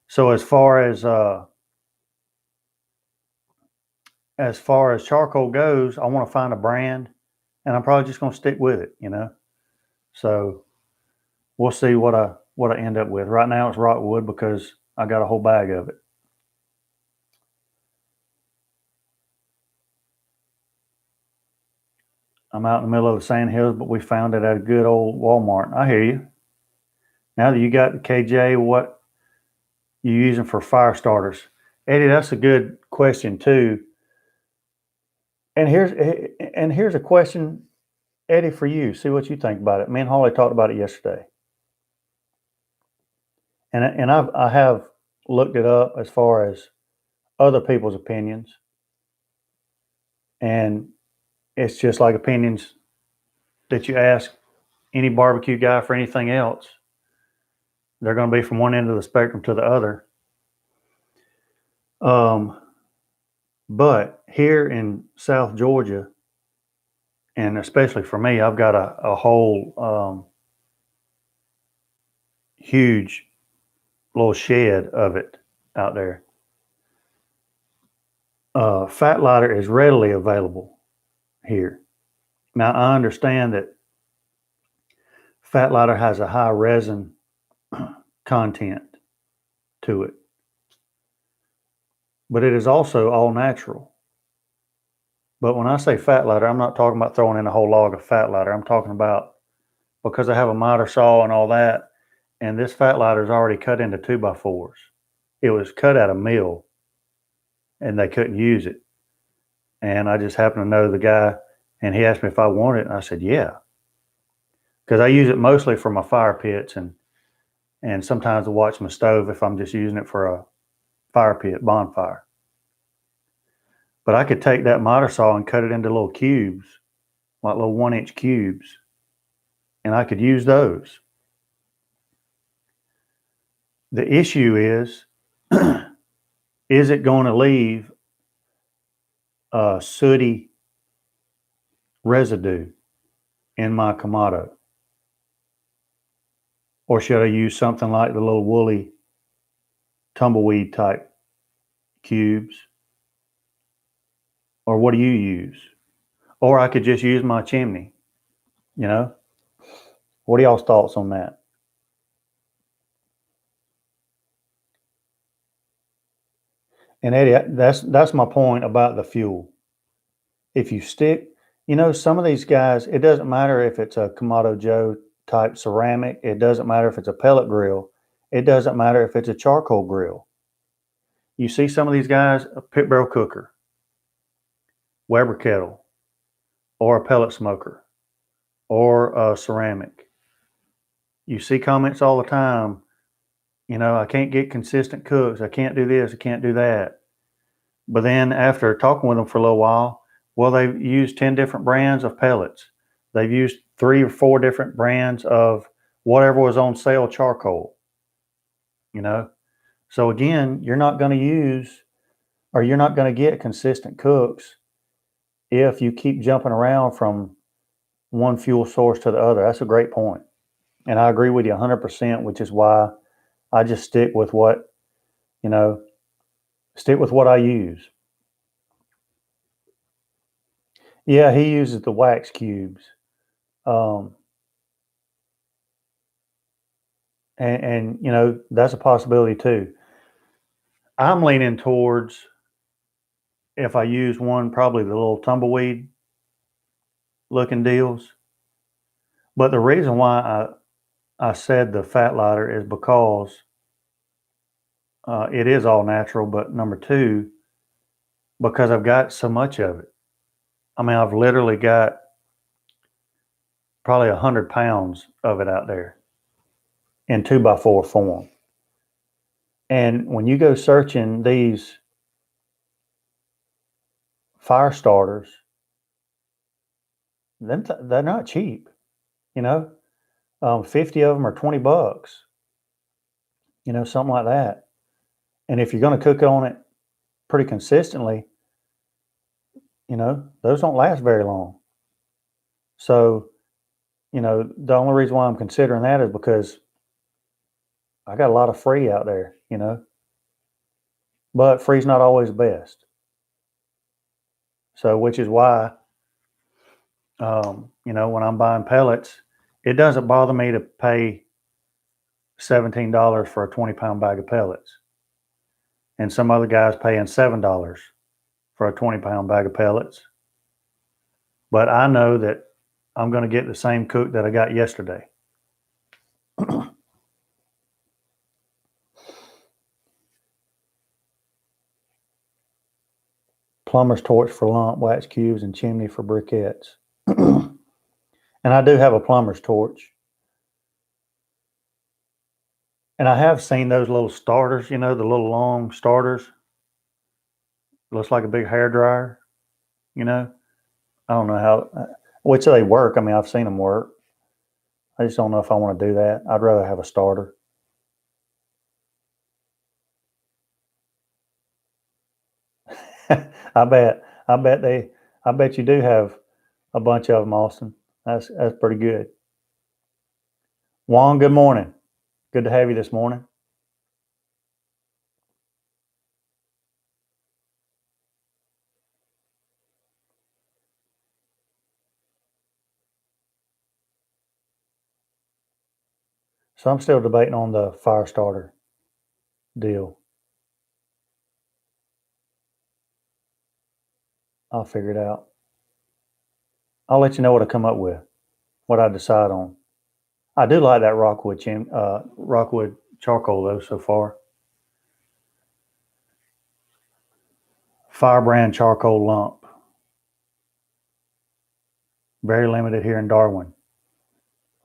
So as far as charcoal goes, I want to find a brand, and I'm probably just going to stick with it, you know. So we'll see what I end up with. Right now it's Rockwood because I got a whole bag of it. I'm out in the middle of the sand hills, but we found it at a good old Walmart. I hear you. Now that you got the KJ, what you using for fire starters? Eddie, that's a good question too. And here's a question, Eddie, for you. See what you think about it. Me and Holly talked about it yesterday. And I have looked it up as far as other people's opinions. And it's just like opinions that you ask any barbecue guy for anything else. They're going to be from one end of the spectrum to the other. But here in South Georgia, and especially for me, I've got a whole huge little shed of it out there. Fat lighter is readily available here. Now, I understand that fat lighter has a high resin content to it, but it is also all natural. But when I say fat lighter, I'm not talking about throwing in a whole log of fat lighter. I'm talking about, because I have a miter saw and all that, and this fat lighter is already cut into 2x4s. It was cut at a mill, and they couldn't use it. And I just happened to know the guy, and he asked me if I wanted it, and I said, yeah. Because I use it mostly for my fire pits and sometimes the Watchman Stove if I'm just using it for a fire pit, bonfire. But I could take that miter saw and cut it into little cubes, like little 1-inch cubes, and I could use those. The issue is it going to leave a sooty residue in my Kamado? Or should I use something like the little woolly tumbleweed type cubes? Or what do you use? Or I could just use my chimney, you know? What are y'all's thoughts on that? And Eddie, that's my point about the fuel. If you stick, some of these guys, it doesn't matter if it's a Kamado Joe type ceramic. It doesn't matter if it's a pellet grill. It doesn't matter if it's a charcoal grill. You see some of these guys, a pit barrel cooker, Weber kettle, or a pellet smoker, or a ceramic. You see comments all the time, I can't get consistent cooks. I can't do this. I can't do that. But then after talking with them for a little while, well, they've used 10 different brands of pellets. They've used 3 or 4 different brands of whatever was on sale charcoal, So again, you're not going to use, or you're not going to get consistent cooks if you keep jumping around from one fuel source to the other. That's a great point. And I agree with you 100%, which is why I just stick with what I use. Yeah, he uses the wax cubes. And that's a possibility too. I'm leaning towards, if I use one, probably the little tumbleweed looking deals. But the reason why I said the fat lighter is because it is all natural, but number 2, because I've got so much of it. I mean, I've literally got probably 100 pounds of it out there in 2x4 form. And when you go searching these fire starters, they're not cheap, 50 of them are $20, something like that. And if you're going to cook on it pretty consistently, those don't last very long. So, the only reason why I'm considering that is because I got a lot of free out there, but free's not always best. So, which is why, when I'm buying pellets, it doesn't bother me to pay $17 for a 20-pound bag of pellets. And some other guys paying $7 for a 20-pound bag of pellets. But I know that I'm going to get the same cook that I got yesterday. Plumber's torch for lump, wax cubes, and chimney for briquettes. And I do have a plumber's torch. And I have seen those little starters, the little long starters. Looks like a big hair dryer, I don't know which they work. I mean, I've seen them work. I just don't know if I want to do that. I'd rather have a starter. I bet you do have a bunch of them, Austin. That's pretty good. Juan, good morning. Good to have you this morning. So I'm still debating on the fire starter deal. I'll figure it out. I'll let you know what I come up with, what I decide on. I do like that rockwood charcoal though so far. Firebrand charcoal lump. Very limited here in Darwin.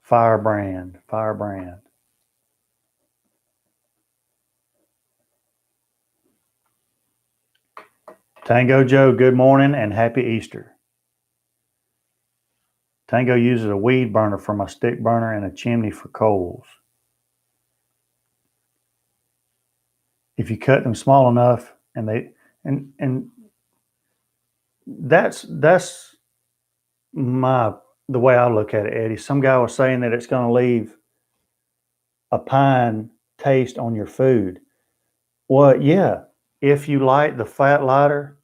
Firebrand. Tango Joe, good morning and happy Easter. Tango uses a weed burner for my stick burner and a chimney for coals. If you cut them small enough, and that's the way I look at it, Eddie. Some guy was saying that it's going to leave a pine taste on your food. Well, yeah, if you light the fat lighter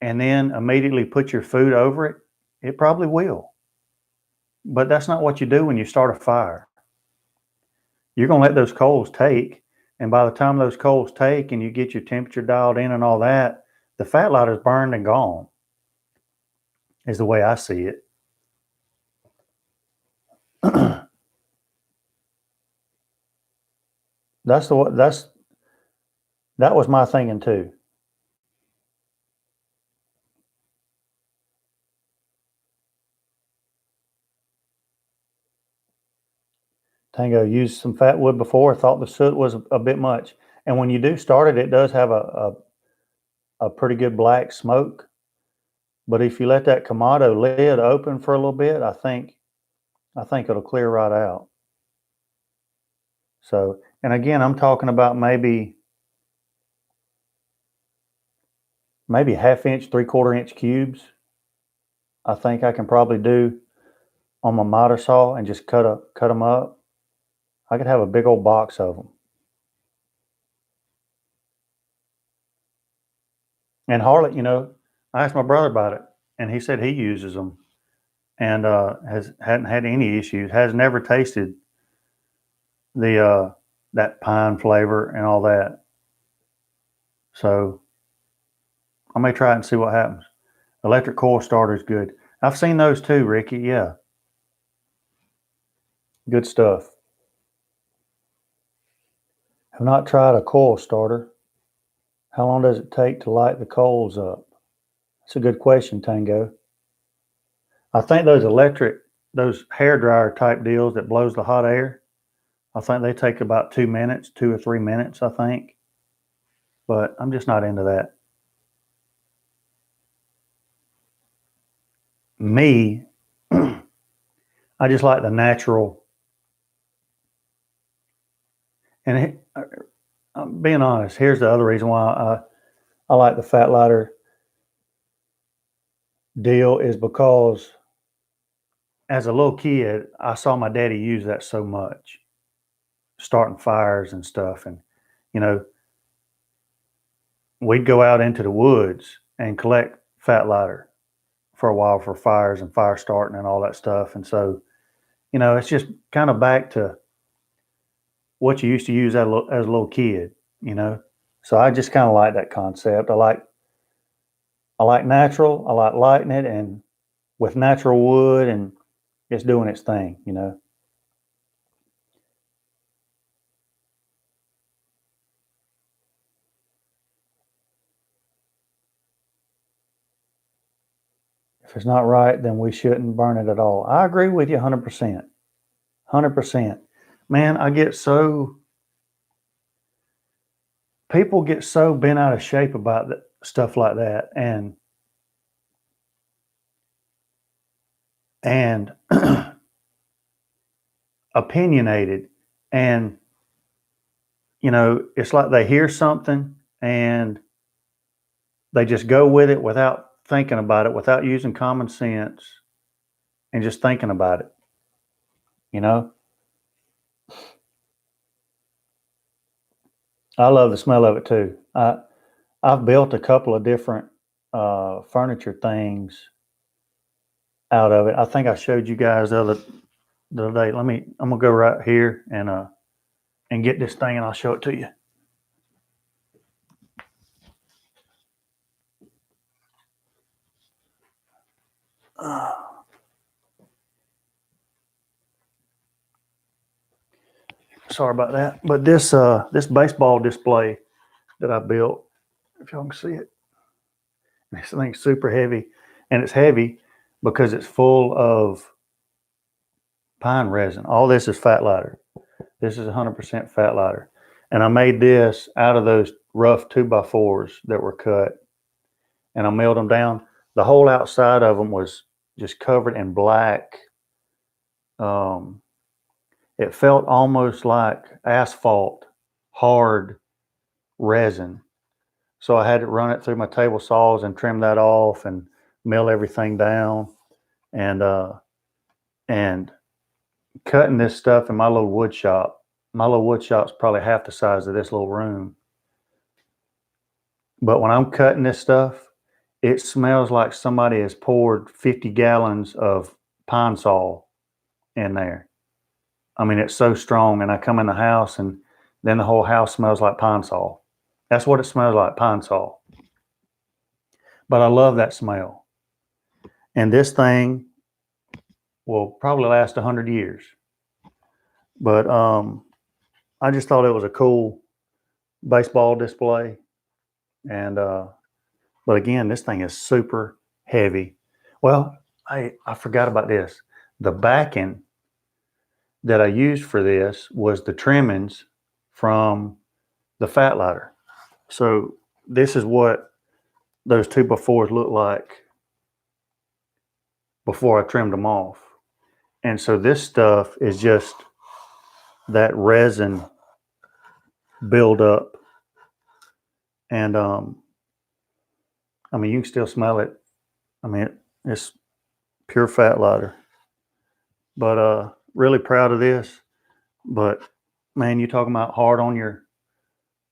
and then immediately put your food over it, it probably will. But that's not what you do when you start a fire. You're going to let those coals take, and by the time those coals take and you get your temperature dialed in and all that, the fat lighter's burned and gone, is the way I see it. That was my thinking too. Tango used some fat wood before. Thought the soot was a bit much, and when you do start it, it does have a pretty good black smoke. But if you let that Kamado lid open for a little bit, I think it'll clear right out. So, and again, I'm talking about maybe half-inch, three-quarter-inch cubes. I think I can probably do on my miter saw and just cut them up. I could have a big old box of them. And Harley, I asked my brother about it, and he said he uses them and hadn't had any issues. Has never tasted the that pine flavor and all that. So I may try it and see what happens. Electric coil starter is good. I've seen those too, Ricky. Yeah, good stuff. Have not tried a coil starter. How long does it take to light the coals up? That's a good question, Tango. I think those hair dryer type deals that blows the hot air, I think they take about 2 minutes, 2 or 3 minutes, I think. But I'm just not into that. Me, I just like the natural. And I'm being honest, here's the other reason why I like the fat lighter deal is because as a little kid, I saw my daddy use that so much, starting fires and stuff. And, you know, we'd go out into the woods and collect fat lighter for a while for fires and fire starting and all that stuff. And so, it's just kind of back to what you used to use as a little kid, So I just kind of like that concept. I like natural. I like lighting it and with natural wood and it's doing its thing, If it's not right, then we shouldn't burn it at all. I agree with you 100%. 100%. Man, people get so bent out of shape about stuff like that. And opinionated, and it's like they hear something and they just go with it without thinking about it, without using common sense, and just thinking about it. You know, I love the smell of it too. I've built a couple of different furniture things out of it. I think I showed you guys the other day. I'm gonna go right here and get this thing, and I'll show it to you. Sorry about that. But this baseball display that I built, if y'all can see it, this thing's super heavy, and it's heavy because it's full of pine resin. All this is fat lighter. This is 100% fat lighter, and I made this out of those rough 2x4s that were cut, and I milled them down. The whole outside of them was just covered in black. It felt almost like asphalt, hard resin. So I had to run it through my table saws and trim that off and mill everything down, and cutting this stuff in my little wood shop. My little wood shop's probably half the size of this little room. But when I'm cutting this stuff, it smells like somebody has poured 50 gallons of pine sol in there. I mean, it's so strong. And I come in the house, and then the whole house smells like pine sol. That's what it smells like, pine sol. But I love that smell. And this thing will probably last 100 years. But I just thought it was a cool baseball display. And but again, this thing is super heavy. Well, I forgot about this. The backing that I used for this was the trimmings from the fat lighter. So this is what those 2x4s look like before I trimmed them off. And so this stuff is just that resin buildup. And I mean, you can still smell it. I mean, it's pure fat lighter. But really proud of this. But man, you talking about hard on your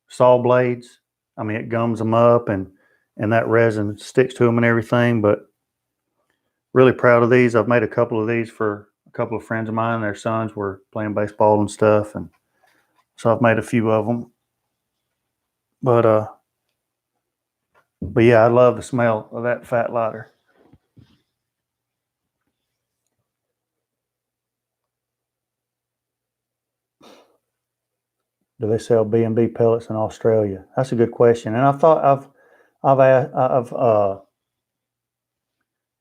saw blades. I mean, it gums them up, and that resin sticks to them and everything. But really proud of these. I've made a couple of these for a couple of friends of mine. Their sons were playing baseball and stuff, and so I've made a few of them. But yeah, I love the smell of that fat lighter. Do they sell B&B pellets in Australia? That's a good question. And I thought I've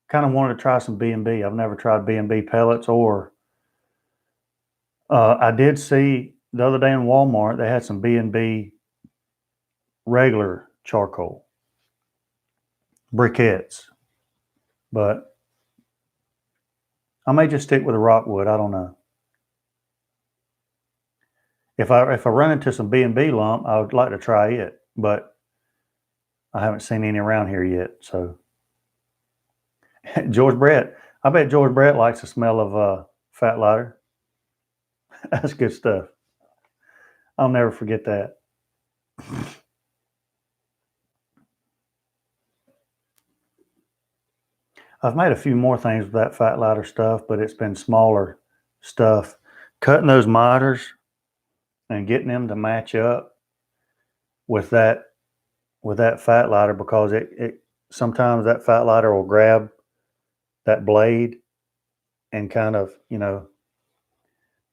kind of wanted to try some B&B. I've never tried B&B pellets, or I did see the other day in Walmart they had some B&B regular charcoal briquettes, but I may just stick with the rockwood. I don't know. If I run into some B&B lump, I would like to try it, but I haven't seen any around here yet. So George Brett, I bet George Brett likes the smell of fat lighter. That's good stuff. I'll never forget that. I've made a few more things with that fat lighter stuff, but it's been smaller stuff. Cutting those miters and getting them to match up with that fat lighter, because it sometimes that fat lighter will grab that blade and kind of,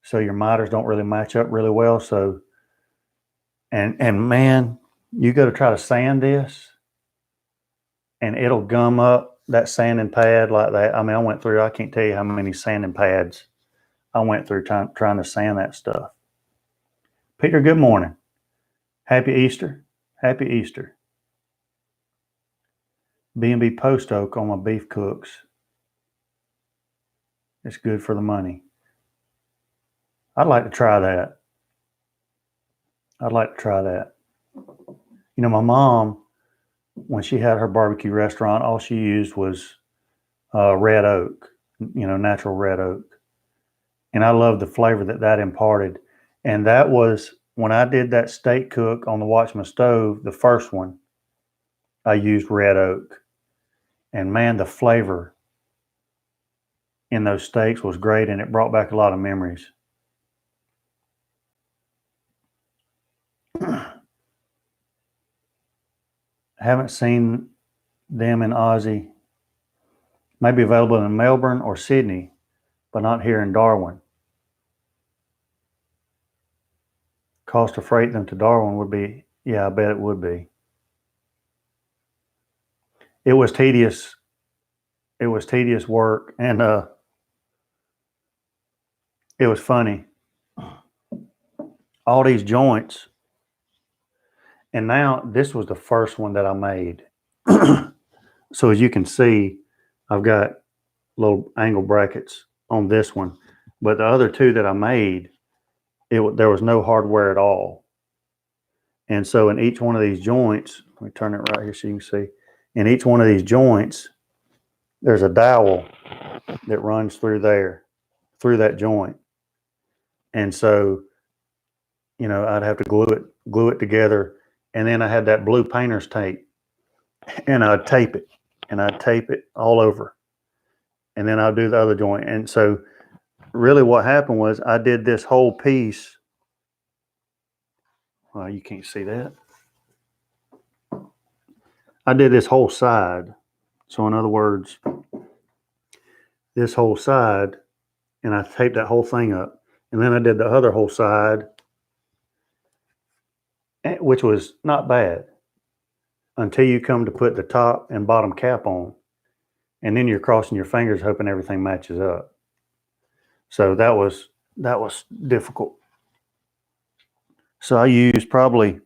so your miters don't really match up really well. So and man, you go to try to sand this and it'll gum up that sanding pad like that. I mean, I can't tell you how many sanding pads I went through trying to sand that stuff. Peter, good morning. Happy Easter. Happy Easter. B&B post oak on my beef cooks. It's good for the money. I'd like to try that. I'd like to try that. You know, my mom, when she had her barbecue restaurant, all she used was red oak, you know, natural red oak. And I love the flavor that that imparted. And that was when I did that steak cook on the Watchman Stove, the first one, I used red oak. And man, the flavor in those steaks was great, and it brought back a lot of memories. Haven't seen them in Aussie. Maybe available in Melbourne or Sydney, but not here in Darwin. Cost to freight them to Darwin would be, yeah, I bet it would be. It was tedious. It was tedious work, and it was funny. All these joints, and now this was the first one that I made. So as you can see, I've got little angle brackets on this one, but the other two that I made, there was no hardware at all. And so in each one of these joints, let me turn it right here so you can see. In each one of these joints, there's a dowel that runs through there, through that joint. And so, you know, I'd have to glue it together. And then I had that blue painter's tape, and I'd tape it, all over. And then I'll do the other joint. And so really what happened was I did this whole piece. Well, you can't see that. I did this whole side. So in other words, this whole side, and I taped that whole thing up. And then I did the other whole side, which was not bad until you come to put the top and bottom cap on. And then you're crossing your fingers hoping everything matches up. So that was difficult. So I used probably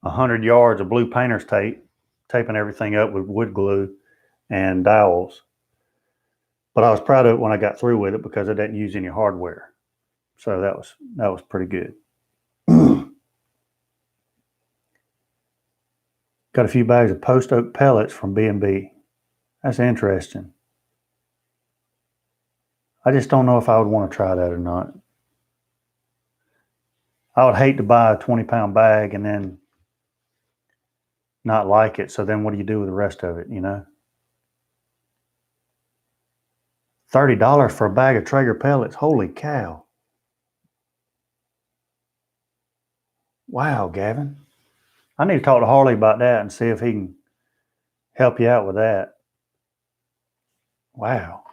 100 yards of blue painter's tape, taping everything up with wood glue and dowels. But I was proud of it when I got through with it because I didn't use any hardware. So that was pretty good. Got a few bags of post oak pellets from B&B. That's interesting. I just don't know if I would want to try that or not. I would hate to buy a 20-pound bag and then not like it. So then what do you do with the rest of it, you know? $30 for a bag of Traeger pellets. Holy cow. Wow, Gavin. I need to talk to Harley about that and see if he can help you out with that. Wow.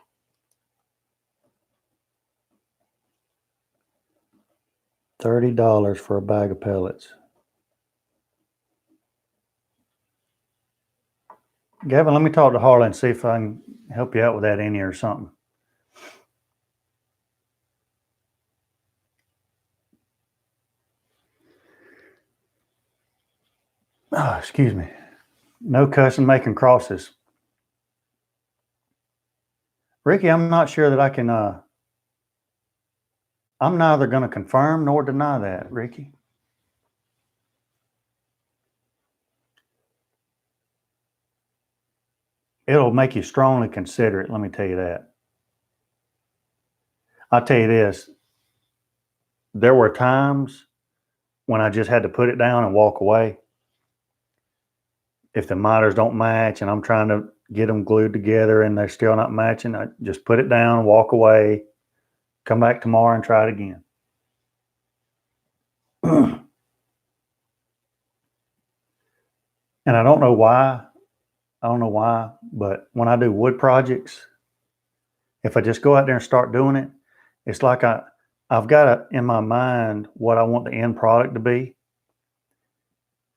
$30 for a bag of pellets. Gavin, let me talk to Harley and see if I can help you out with that any or something. Oh, excuse me. No cussing, making crosses. Ricky, I'm not sure that I can, I'm neither going to confirm nor deny that, Ricky. It'll make you strongly consider it, let me tell you that. I'll tell you this. There were times when I just had to put it down and walk away. If the miters don't match and I'm trying to get them glued together and they're still not matching, I just put it down, walk away, come back tomorrow and try it again. And I don't know why, but when I do wood projects, if I just go out there and start doing it, it's like I've got in my mind what I want the end product to be.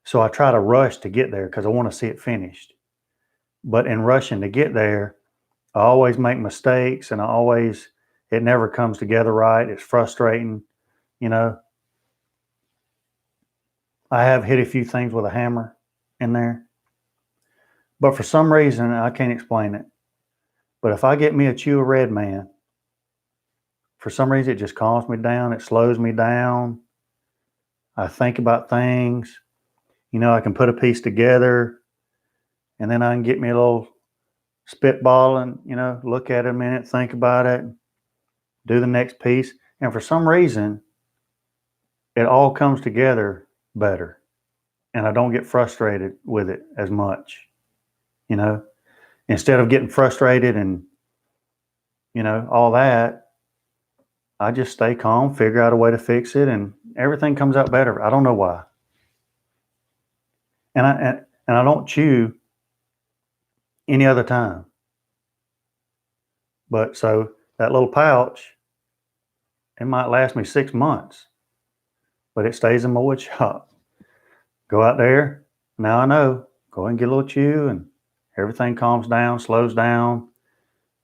So I try to rush to get there because I want to see it finished. But in rushing to get there, I always make mistakes and it never comes together right. It's frustrating, you know. I have hit a few things with a hammer in there. But for some reason, I can't explain it. But if I get me a Chew Red Man for some reason, it just calms me down. It slows me down. I think about things. I can put a piece together, and then I can get me a little spitball and, look at it a minute, think about it, do the next piece. And for some reason, it all comes together better. And I don't get frustrated with it as much. Instead of getting frustrated and, all that, I just stay calm, figure out a way to fix it, and everything comes out better. I don't know why. And I don't chew any other time. But so that little pouch, it might last me 6 months, but it stays in my wood shop. Go out there, now I know, go ahead and get a little chew, and everything calms down, slows down,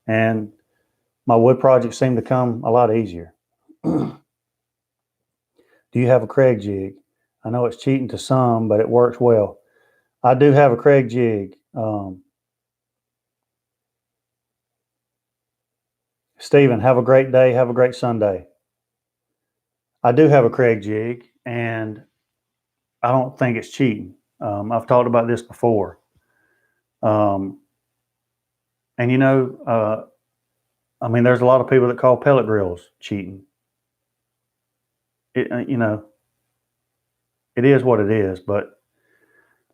and my wood projects seem to come a lot easier. Do you have a Craig jig? I know it's cheating to some, but it works well. I do have a Craig jig. Stephen, have a great day. Have a great Sunday. I do have a Craig jig, and I don't think it's cheating. I've talked about this before. And there's a lot of people that call pellet grills cheating. It is what it is. But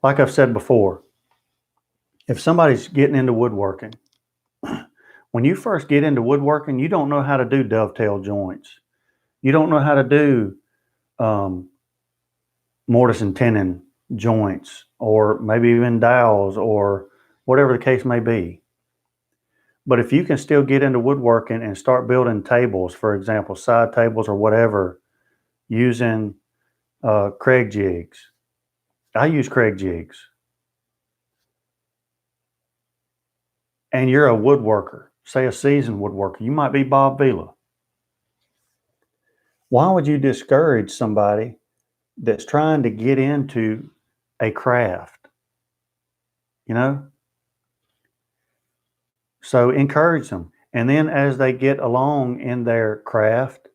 like I've said before, if somebody's getting into woodworking, when you first get into woodworking, you don't know how to do dovetail joints. You don't know how to do mortise and tenon joints, or maybe even dowels, or whatever the case may be. But if you can still get into woodworking and start building tables, for example, side tables or whatever, using Craig jigs. I use Craig jigs. And you're a woodworker, say a seasoned woodworker. You might be Bob Vila. Why would you discourage somebody that's trying to get into a craft? So encourage them. And then as they get along in their craft,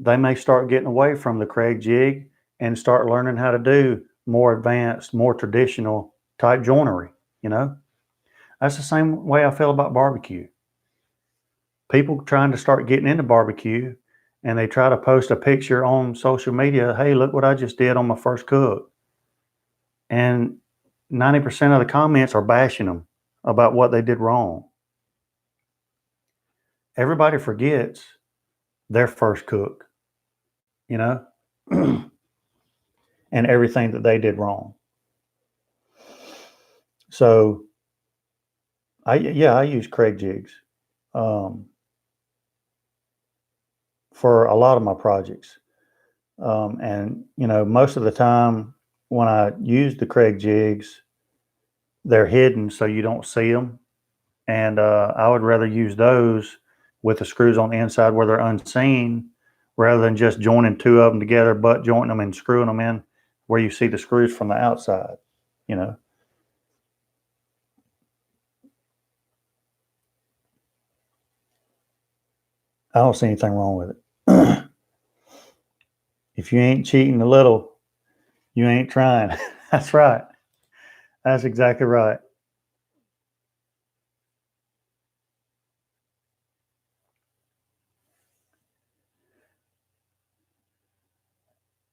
they may start getting away from the Craig jig and start learning how to do more advanced, more traditional type joinery. That's the same way I feel about barbecue. People trying to start getting into barbecue, and they try to post a picture on social media. Hey, look what I just did on my first cook. And 90% of the comments are bashing them about what they did wrong. Everybody forgets their first cook, and everything that they did wrong. So I use Craig jigs for a lot of my projects. And most of the time when I use the Craig jigs, they're hidden so you don't see them. And I would rather use those with the screws on the inside where they're unseen, rather than just joining two of them together, butt jointing them and screwing them in where you see the screws from the outside. I don't see anything wrong with it. If you ain't cheating a little, you ain't trying. That's right. That's exactly right.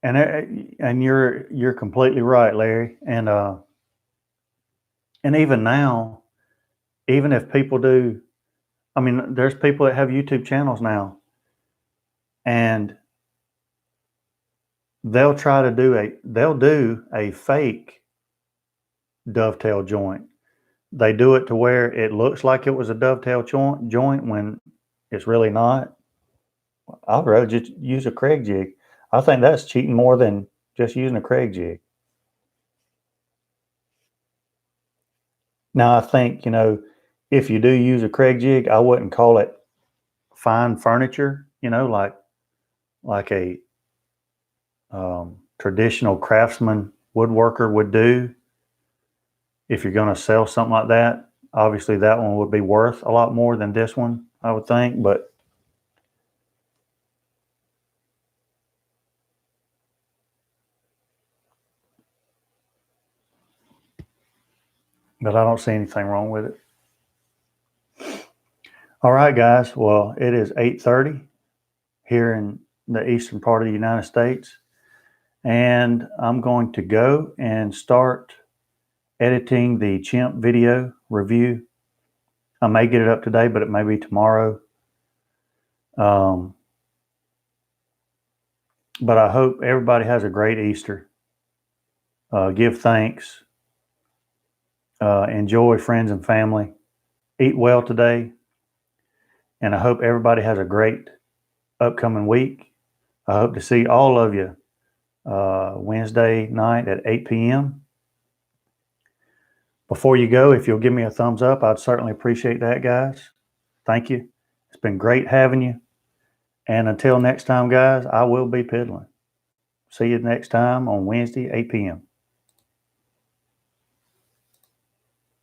And you're completely right, Larry. And even now, even if people do, there's people that have YouTube channels now, and they'll do a fake dovetail joint. They do it to where it looks like it was a dovetail joint when it's really not. I'd rather just use a Craig jig. I think that's cheating more than just using a Craig jig. Now, I think, if you do use a Craig jig, I wouldn't call it fine furniture, like a traditional craftsman woodworker would do. If you're going to sell something like that, obviously that one would be worth a lot more than this one, I would think. But but I don't see anything wrong with it. All right, guys. Well, it is 8:30 here in the eastern part of the United States, and I'm going to go and start editing the chimp video review. I may get it up today, but it may be tomorrow. But I hope everybody has a great Easter. Give thanks. Enjoy friends and family. Eat well today. And I hope everybody has a great upcoming week. I hope to see all of you Wednesday night at 8 p.m. Before you go, if you'll give me a thumbs up, I'd certainly appreciate that, guys. Thank you. It's been great having you. And until next time, guys, I will be piddling. See you next time on Wednesday, 8 p.m.